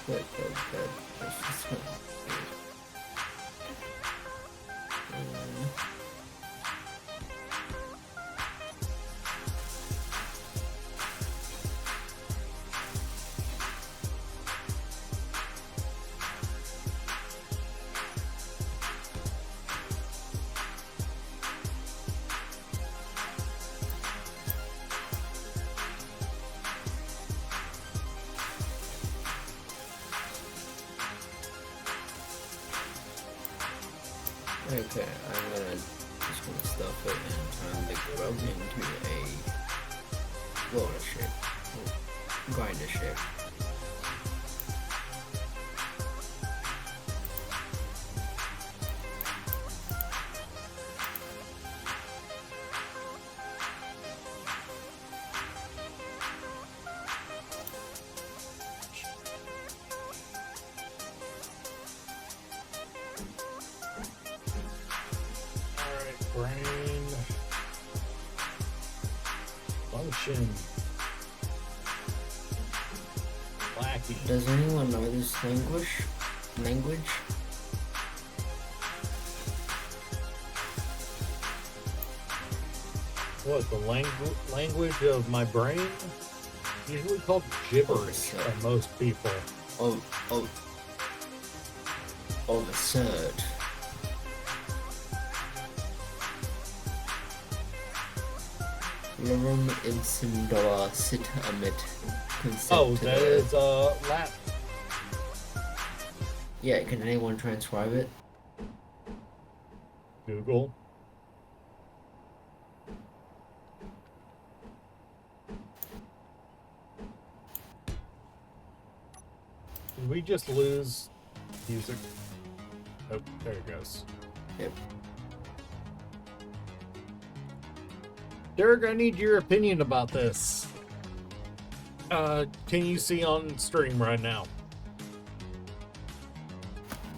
C: Let's just wait. Okay, I'm just gonna stuff it and turn the grub into a roller shape, grinder shape.
A: Alright, brain. Function. Lacking.
C: Does anyone know this language?
A: What, the language of my brain? Usually called gibberish by most people.
C: Of absurd. Lorum ipsum dollar sit amit concept.
A: Oh, that is Latin.
C: Yeah, can anyone transcribe it?
A: Google. Did we just lose music? Oh, there it goes.
C: Yep.
A: Derek, I need your opinion about this. Can you see on stream right now?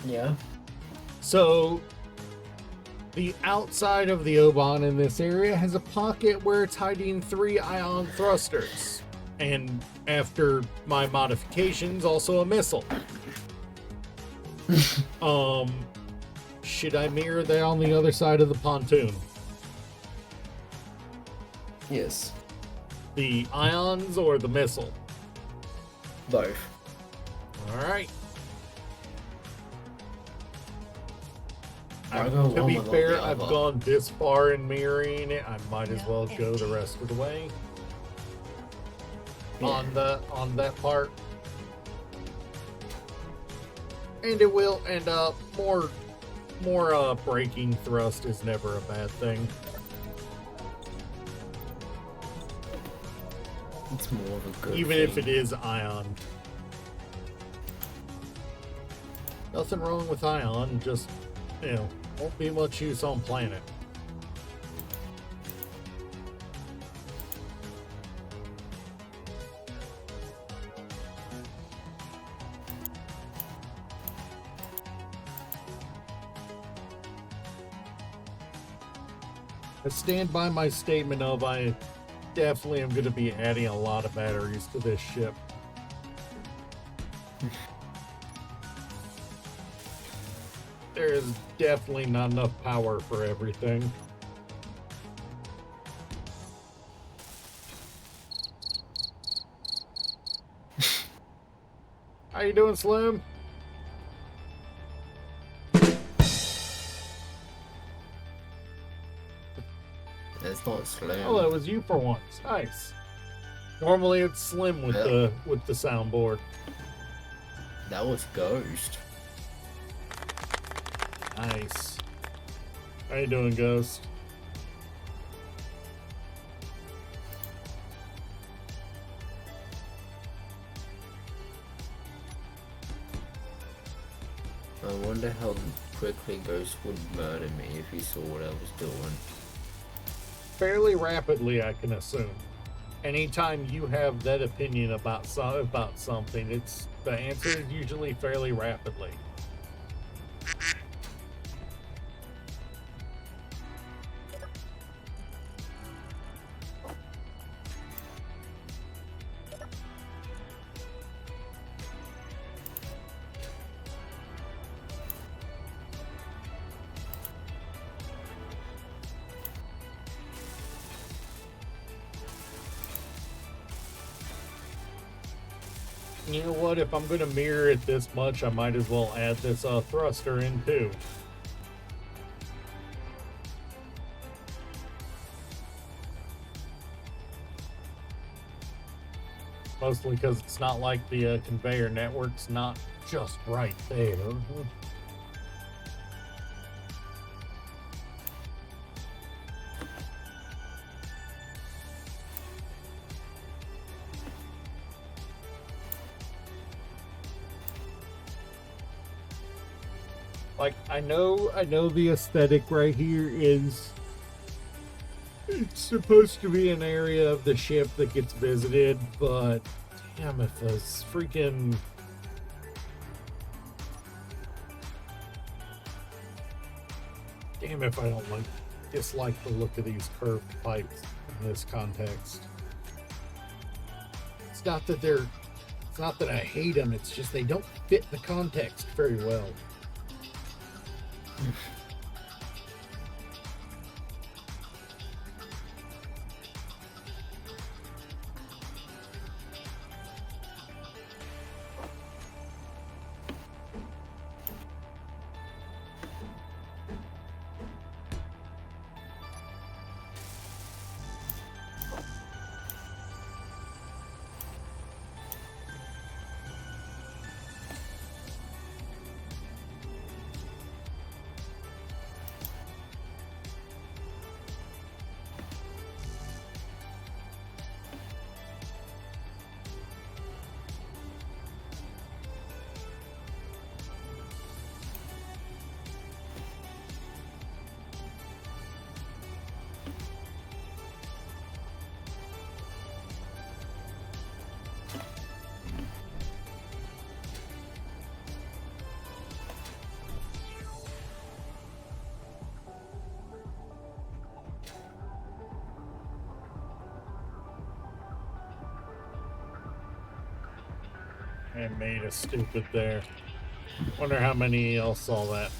C: Yeah.
A: So, the outside of the Oban in this area has a pocket where it's hiding 3 ion thrusters. And after my modifications, also a missile. Should I mirror that on the other side of the pontoon?
C: Yes.
A: The ions or the missile?
C: Both.
A: Alright.
C: I'll go
A: To
C: one
A: be
C: without
A: fair,
C: the
A: I've
C: other.
A: gone this far in mirroring it. I might as well
D: No
A: go the
D: energy.
A: rest of the way
C: Yeah.
A: on that part. And it will end up more braking thrust is never a bad thing.
C: It's more of a good
A: Even if it
C: thing.
A: is ion. Nothing wrong with ion, just, won't be much use on planet. I stand by my statement of I definitely am going to be adding a lot of batteries to this ship. There is definitely not enough power for everything. How you doing, Slim?
C: It's not slim.
A: Oh, that was you for once. Nice. Normally it's Slim with
C: Yeah.
A: the soundboard.
C: That was Ghost.
A: Nice. How you doing, Ghost?
C: I wonder how quickly Ghost would murder me if he saw what I was doing.
A: Fairly rapidly, I can assume. Anytime you have that opinion about something, it's the answer is usually fairly rapidly. You know what? If I'm going to mirror it this much, I might as well add this thruster in too. Mostly because it's not like the conveyor network's not just right there. Like, I know the aesthetic right here is it's supposed to be an area of the ship that gets visited, but damn, if this freaking damn if I don't dislike the look of these curved pipes in this context. It's not that I hate them, it's just they don't fit the context very well. And made us stupid there. Wonder how many else saw that.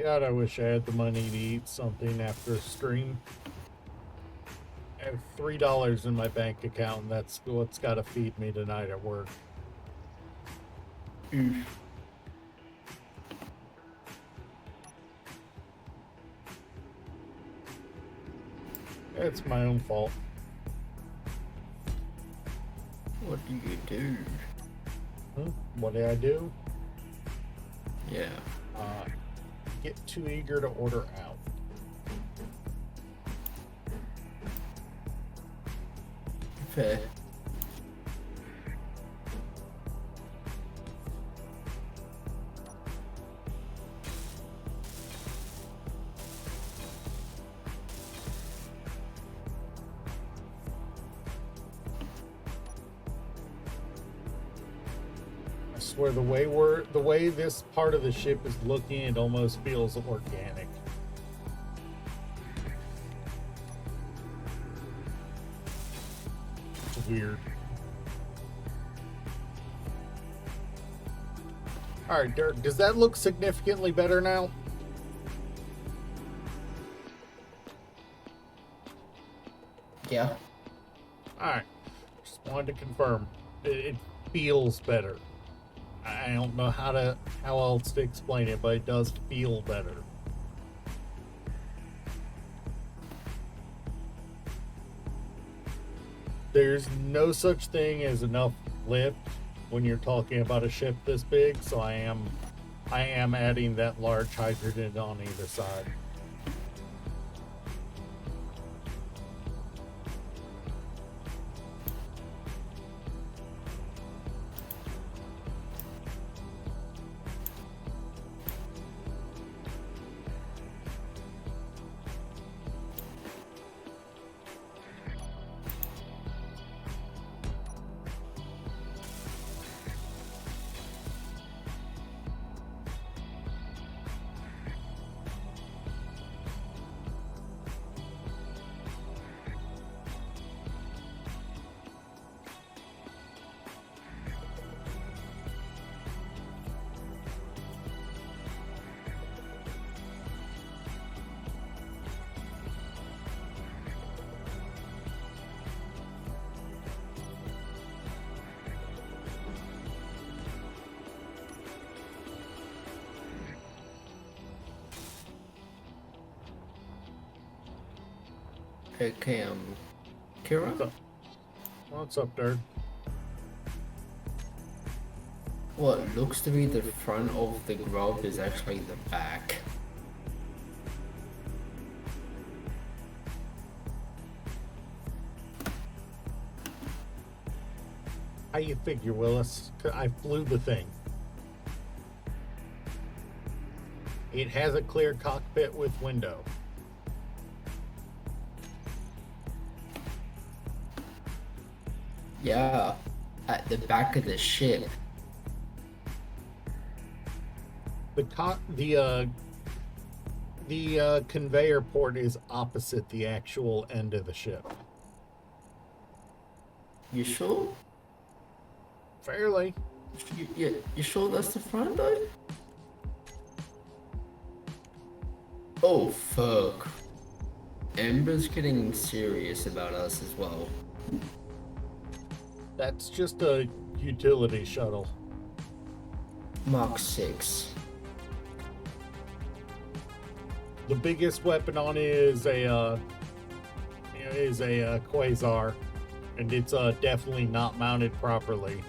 A: God, I wish I had the money to eat something after a stream. I have $3 in my bank account, and that's what's got to feed me tonight at work. It's my own fault.
C: What do you do?
A: What did I do?
C: Yeah.
A: Get too eager to order out.
C: Fair.
A: I swear the way this part of the ship is looking, it almost feels organic. It's weird. Alright, Dirk, does that look significantly better now?
C: Yeah.
A: Alright. Just wanted to confirm. It feels better. I don't know how else to explain it, but it does feel better. There's no such thing as enough lift when you're talking about a ship this big, so I am adding that large hydrogen on either side.
C: Okay, Kira?
A: What's up, Dirk?
C: What looks to be the front of the grub is actually the back.
A: How you figure, Willis? 'Cause I flew the thing. It has a clear cockpit with window.
C: Yeah, at the back of the ship.
A: The conveyor port is opposite the actual end of the ship.
C: You sure?
A: Fairly.
C: You sure that's the front though? Oh fuck. Ember's getting serious about us as well.
A: That's just a utility shuttle.
C: Mark 6.
A: The biggest weapon on it is a quasar, and it's definitely not mounted properly.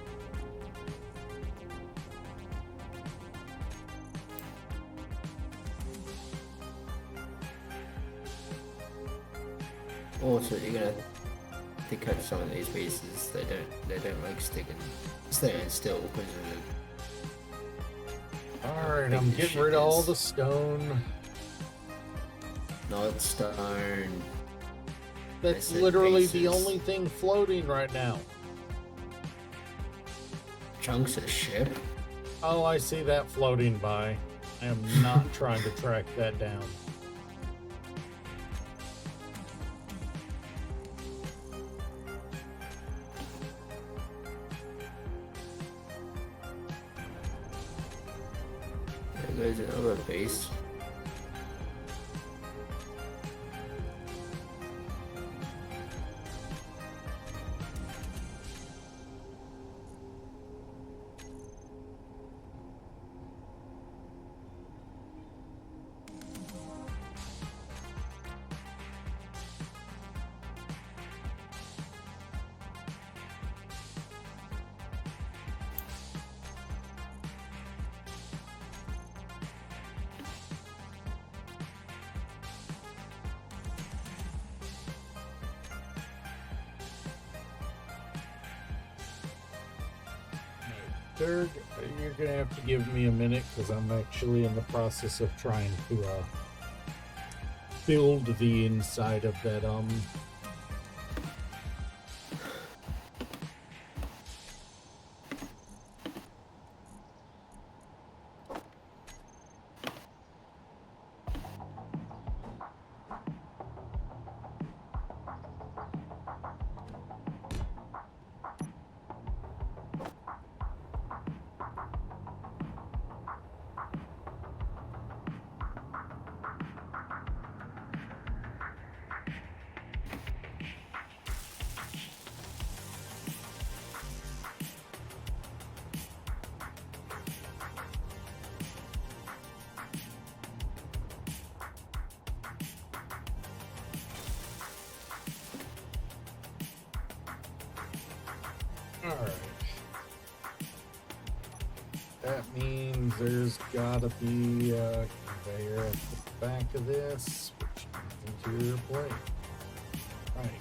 C: Also, you're gonna have to cut some of these pieces. They don't like staying still because of
A: Alright,
C: big
A: I'm
C: the
A: getting
C: ship
A: rid of all
C: is.
A: the stone.
C: not stone.
A: That's
C: said
A: literally the
C: bases.
A: only thing floating right now.
C: Chunks of ship.
A: Oh, I see that floating by. I am not trying to track that down.
C: There goes another piece.
A: Dirk, you're gonna have to give me a minute because I'm actually in the process of trying to build the inside of that Alright. That means there's gotta be a conveyor at the back of this, which is interior plate. Right.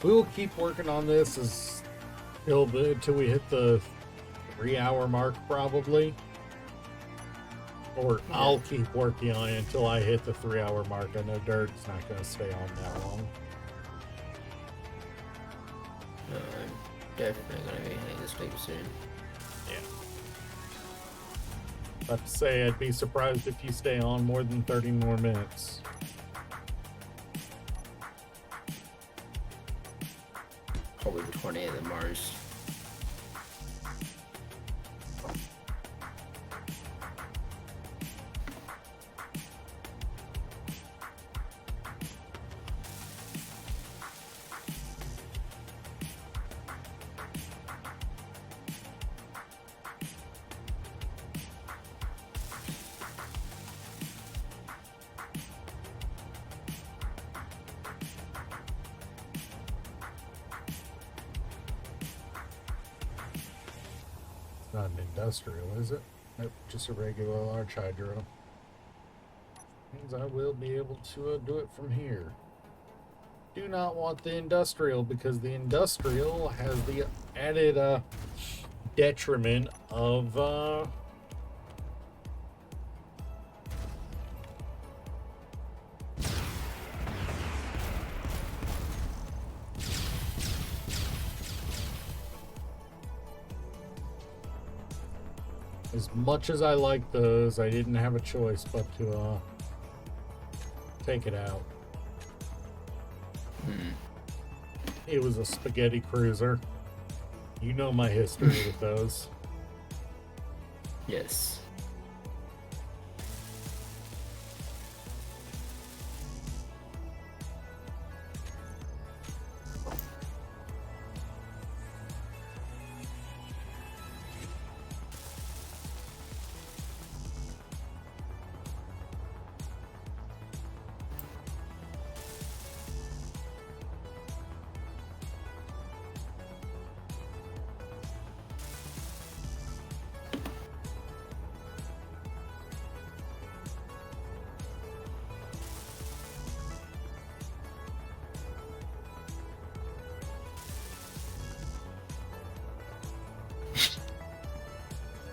A: We'll keep working on this until we hit the 3-hour mark, probably. Or I'll keep working on it until I hit the 3-hour mark. I know Dirk's not going to stay on that long.
C: No, I'm definitely gonna be hitting the sleep soon.
A: About to say, I'd be surprised if you stay on more than 30 more minutes.
C: Probably 20 at the most.
A: Not an industrial, is it? Nope, just a regular large hydro. Means I will be able to do it from here. Do not want the industrial because the industrial has the added detriment of as much as I like those, I didn't have a choice but to take it out. It was a spaghetti cruiser. You know my history with those.
C: Yes.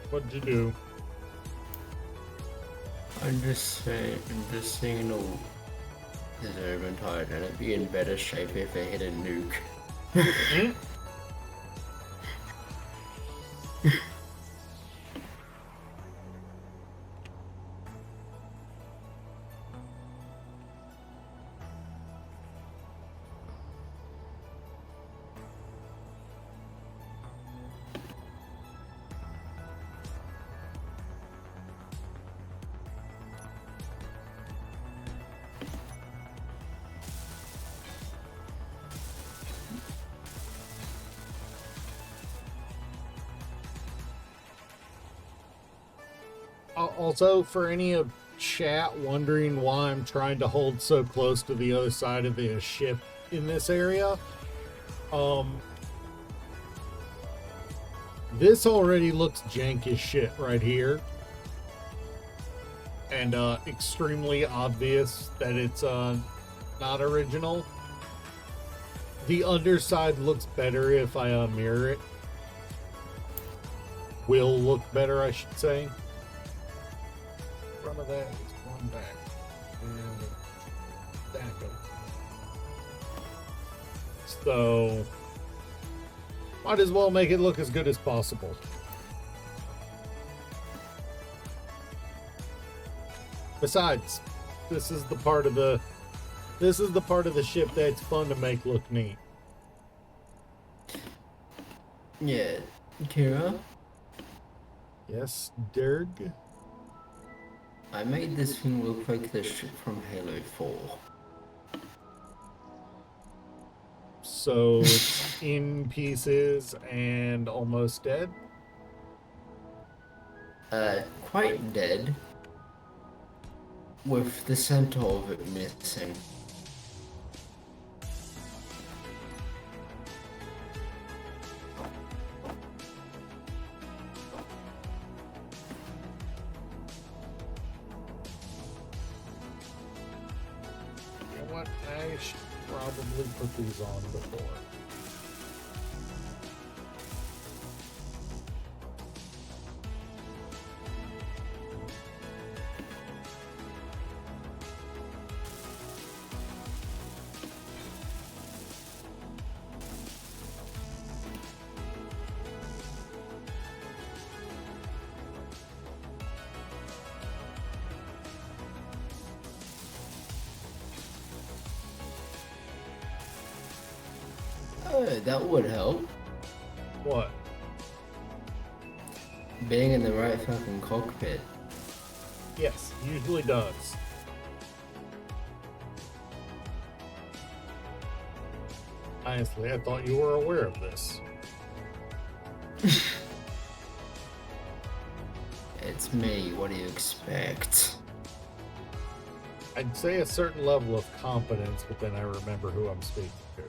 A: What'd you do?
C: I'm just saying all deserve and tired, and it'd be in better shape if they hit a nuke.
A: Also, for any of chat wondering why I'm trying to hold so close to the other side of the ship in this area, this already looks jank as shit right here. And extremely obvious that it's not original. The underside looks better if I mirror it. Will look better, I should say. Front of that is one back. And back up. So, might as well make it look as good as possible. Besides, this is the part of the ship that's fun to make look neat.
C: Yeah, Kira,
A: Yes, Dirg.
C: I made this thing look like the ship from Halo 4.
A: So it's in pieces and almost dead.
C: Quite dead, with the center of it missing.
A: You know what? I should probably put these on before.
C: Oh, that would help.
A: What?
C: Being in the right fucking cockpit.
A: Yes, usually does. Honestly, I thought you were aware of this.
C: It's me, what do you expect?
A: I'd say a certain level of competence, but then I remember who I'm speaking to.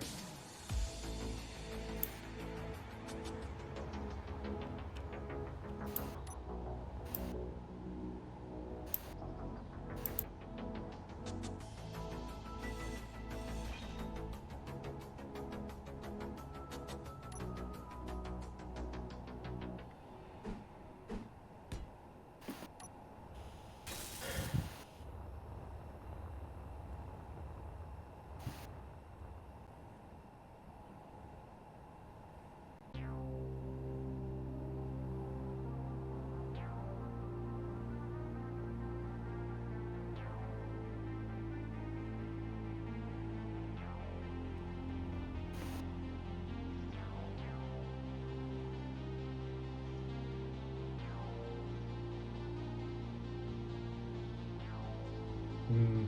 A: Hmm.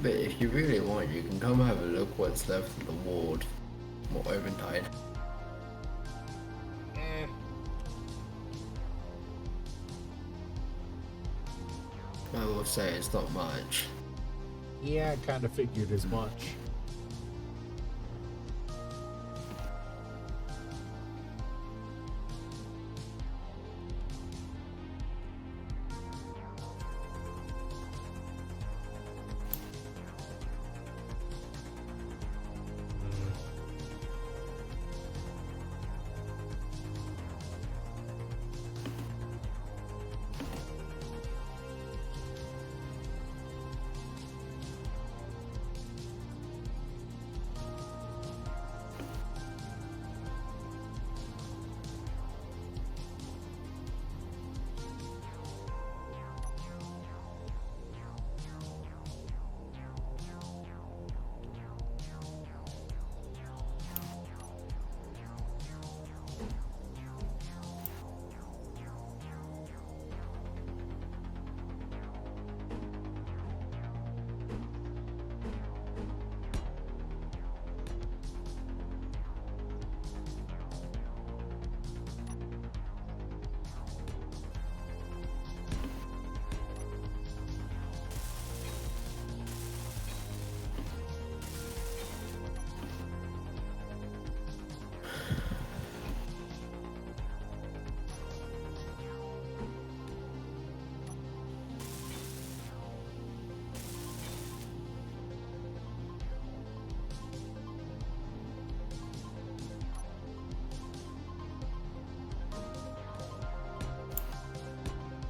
C: But if you really want, you can come have a look what's left of the ward. What Overtide.
A: Eh.
C: I will say it's not much.
A: Yeah, I kind of figured as much.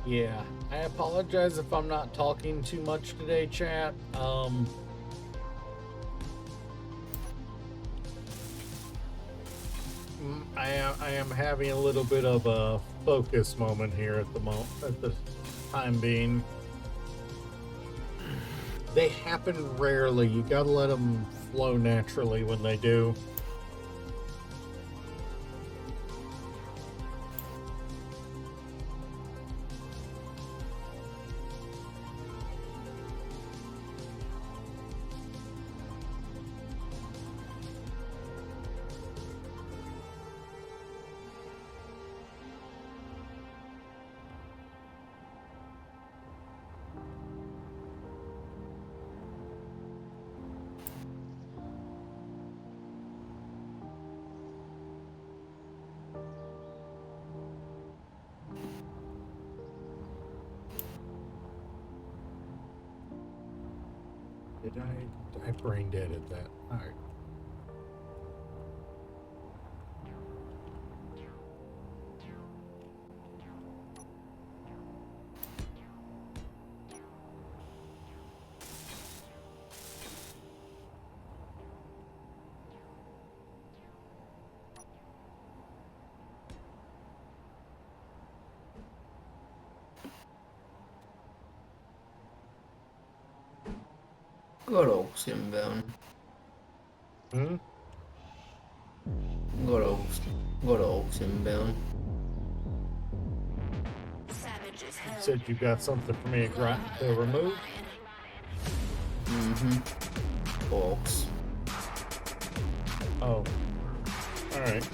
A: Yeah, I apologize if I'm not talking too much today, chat. I am having a little bit of a focus moment here at the time being. They happen rarely. You gotta let them flow naturally when they do. Did I brain deaded that? All right.
C: Got Oaks inbound.
A: Hmm?
C: Got Oaks inbound.
A: You said you got something for me to remove?
C: Oaks.
A: Oh. Alright.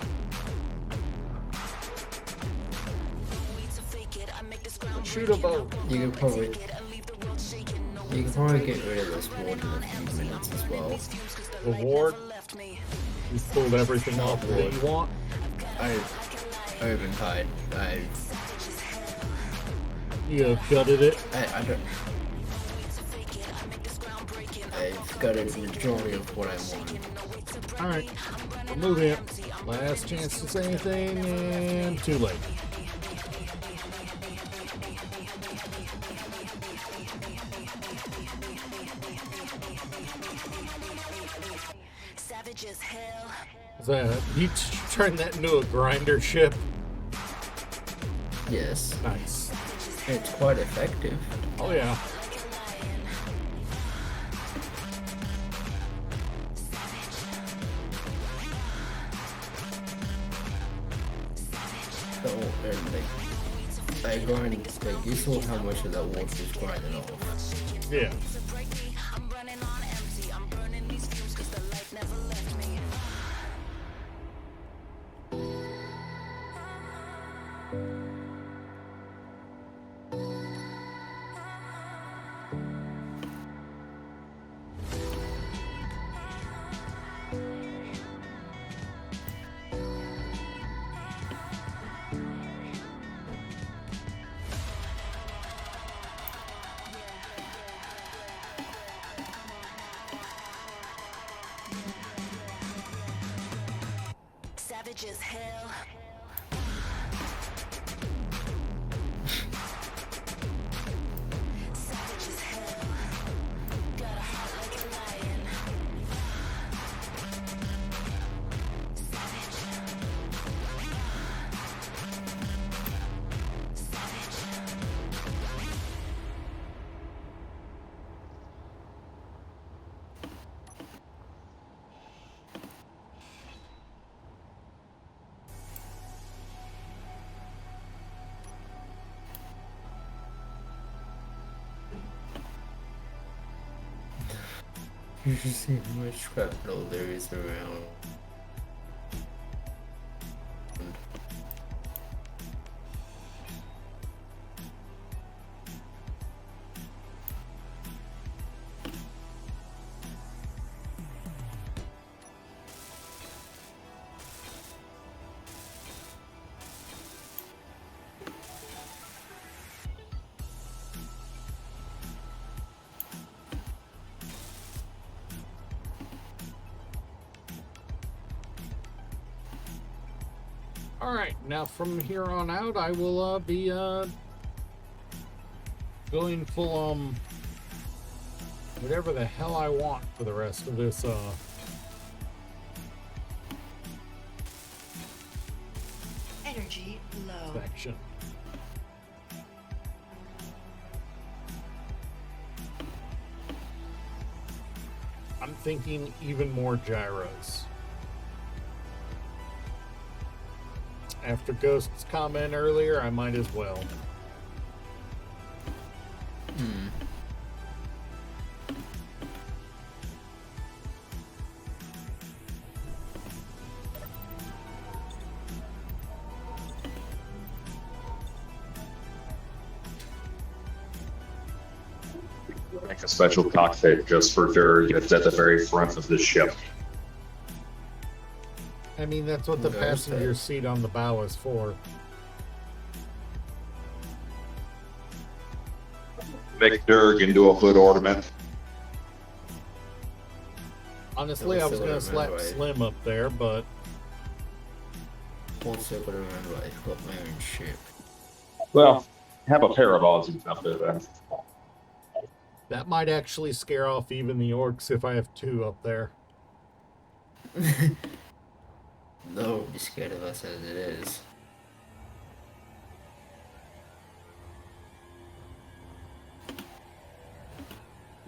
A: Shoot a boat.
C: You could probably get rid of this ward in a few minutes as well.
A: The ward. You pulled everything off that you want.
C: I've been tied.
A: You have gutted it.
C: I don't. I've got a majority of what I want.
A: Alright. Remove it. Last chance to say anything, and too late.
E: Savage as hell.
A: Is that you turned that into a grinder ship?
C: Yes,
A: Nice.
C: it's quite effective.
A: Oh yeah.
C: So, and I grind, like, you saw how much of that water was grinding off.
A: Yeah.
E: Savage as hell. Savage as hell. Got a heart like a lion. Savage. Savage.
C: You should see how much scrap metal there is around.
A: Alright, now from here on out, I will be going full whatever the hell I want for the rest of this
D: Energy low.
A: section. I'm thinking even more gyros. After Ghost's comment earlier, I might as well.
F: Make a special cockpit just for Dirk. It's at the very front of the ship.
A: I mean, that's what the
C: Okay.
A: passenger seat on the bow is for.
F: Make Dirk into a hood ornament.
A: Honestly, I was
C: Silver
A: gonna slap
C: Man, right?
A: Slim up there, but
C: Also, gotta remember I've got my own ship.
F: Well, have a pair of Aussies up there then.
A: that might actually scare off even the orcs if I have two up there.
C: They'll be scared of us as it is.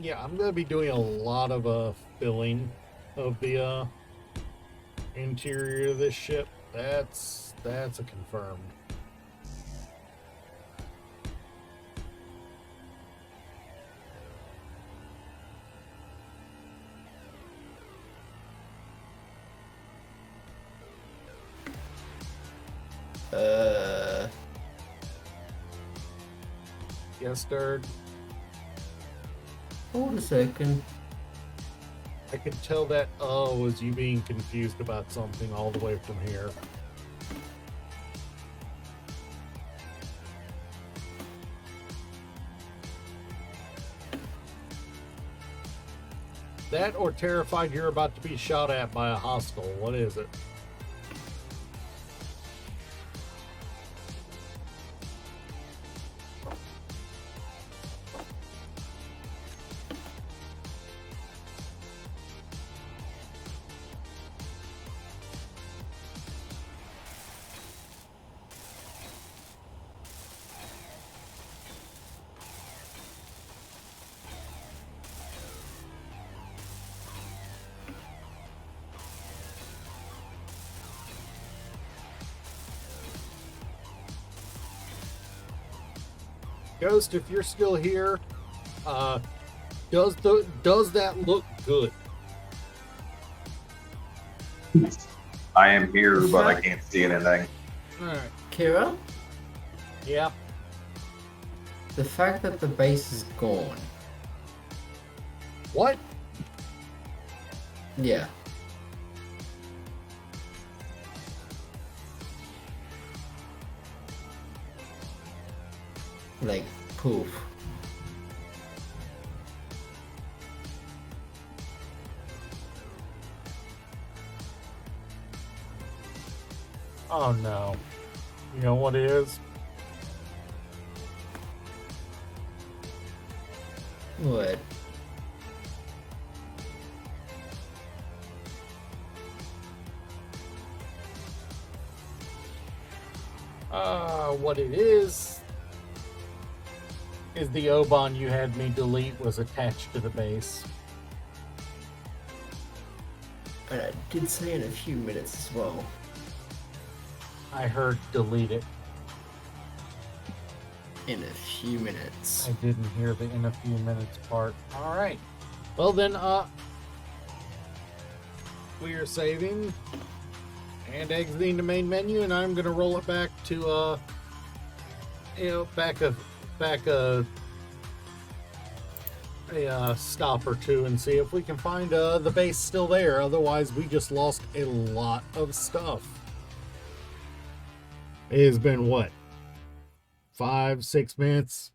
A: Yeah, I'm gonna be doing a lot of filling of the interior of this ship. That's a confirmed. Yes, Dirk.
C: Hold a second.
A: I could tell that was you being confused about something all the way from here. That or terrified you're about to be shot at by a hostile. What is it? Ghost, if you're still here, does that look good?
F: I am here, but I can't see anything.
A: All right.
C: Kira,
A: Yeah.
C: the fact that the base is gone.
A: What?
C: Yeah. Like, poof.
A: Oh no. You know what it is?
C: What?
A: What it is the Oban you had me delete was attached to the base.
C: And I did say in a few minutes as well.
A: I heard delete it.
C: In a few minutes.
A: I didn't hear the in a few minutes part. All right. Well then, we are saving and exiting the main menu, and I'm gonna roll it back to back a stop or two and see if we can find the base still there. Otherwise, we just lost a lot of stuff. It has been what, 5-6 minutes?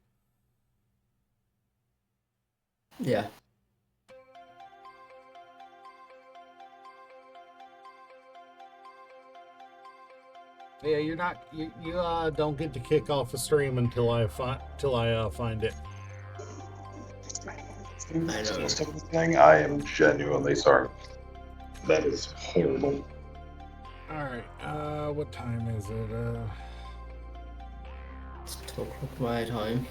C: Yeah.
A: Yeah, you're not. You don't get to kick off the stream until I find it.
C: I know.
F: Thing, I am genuinely sorry. That is horrible.
A: All right. What time is it?
C: It's 2 o'clock my time.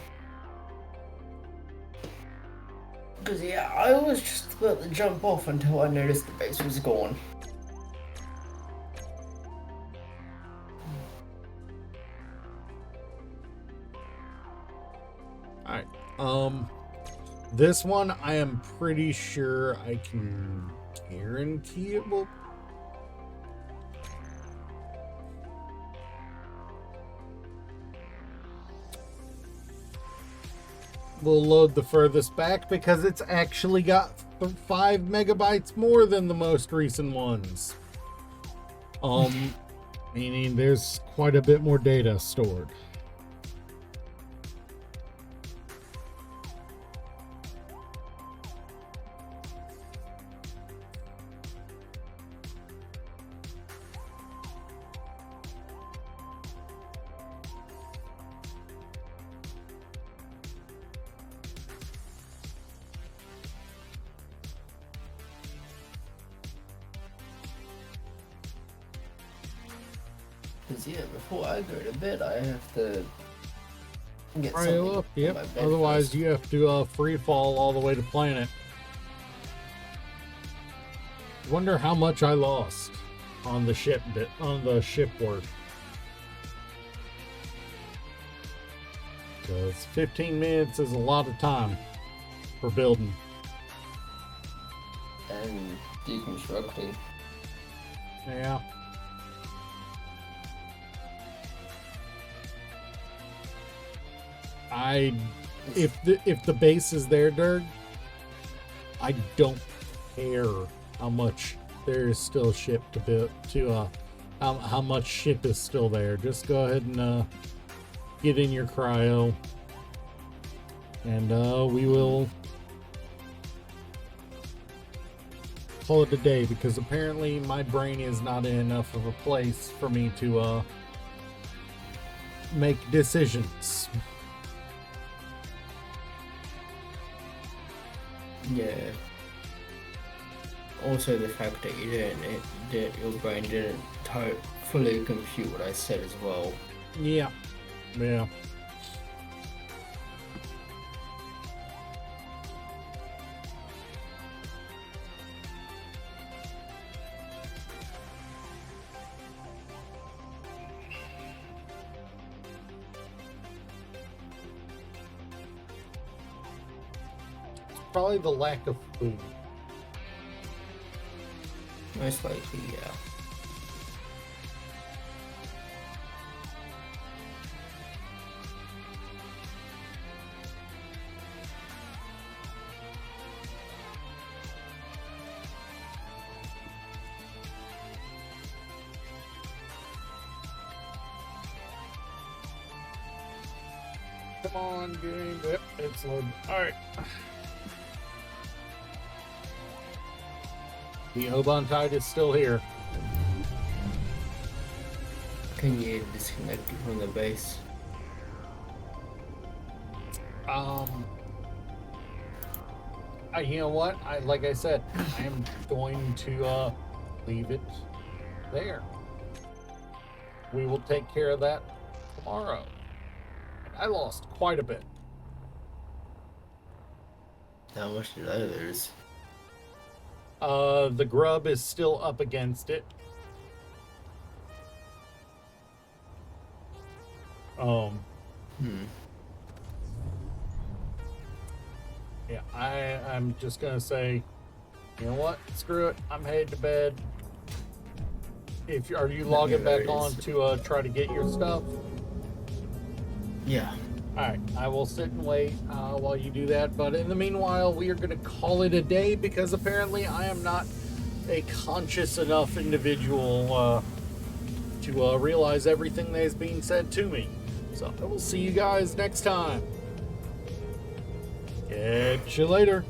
C: Because, yeah, I was just about to jump off until I noticed the base was gone.
A: All right. This one I am pretty sure I can guarantee it will. We'll load the furthest back because it's actually got 5 megabytes more than the most recent ones. Meaning there's quite a bit more data stored.
C: Because, yeah, before I go to bed, I have to Get
A: Cryo
C: something
A: up,
C: on
A: yep.
C: my bed
A: Otherwise,
C: first.
A: you have to free fall all the way to planet. Wonder how much I lost on the ship bit on the ship work. Because 15 minutes is a lot of time for building.
C: And deconstructing.
A: Yeah. If the base is there, Dirk, I don't care how much there is still ship to build how much ship is still there. Just go ahead and get in your cryo, and we will call it a day, because apparently my brain is not in enough of a place for me to make decisions.
C: Yeah. Also, the fact that that your brain didn't fully compute what I said as well.
A: Yeah. Probably the lack of food.
C: Most likely, yeah.
A: Come on, game. Yep, it's loading. Alright. The Obontide is still here.
C: Can you disconnect you from the base?
A: You know what? Like I said, I am going to leave it there. We will take care of that tomorrow. I lost quite a bit.
C: How much did I lose?
A: The grub is still up against it. Yeah, I'm just gonna say, you know what? Screw it. I'm headed to bed. Are you logging back on to try to get your stuff?
C: Yeah.
A: Alright, I will sit and wait while you do that, but in the meanwhile, we are going to call it a day, because apparently I am not a conscious enough individual to realize everything that is being said to me. So I will see you guys next time. Catch you later.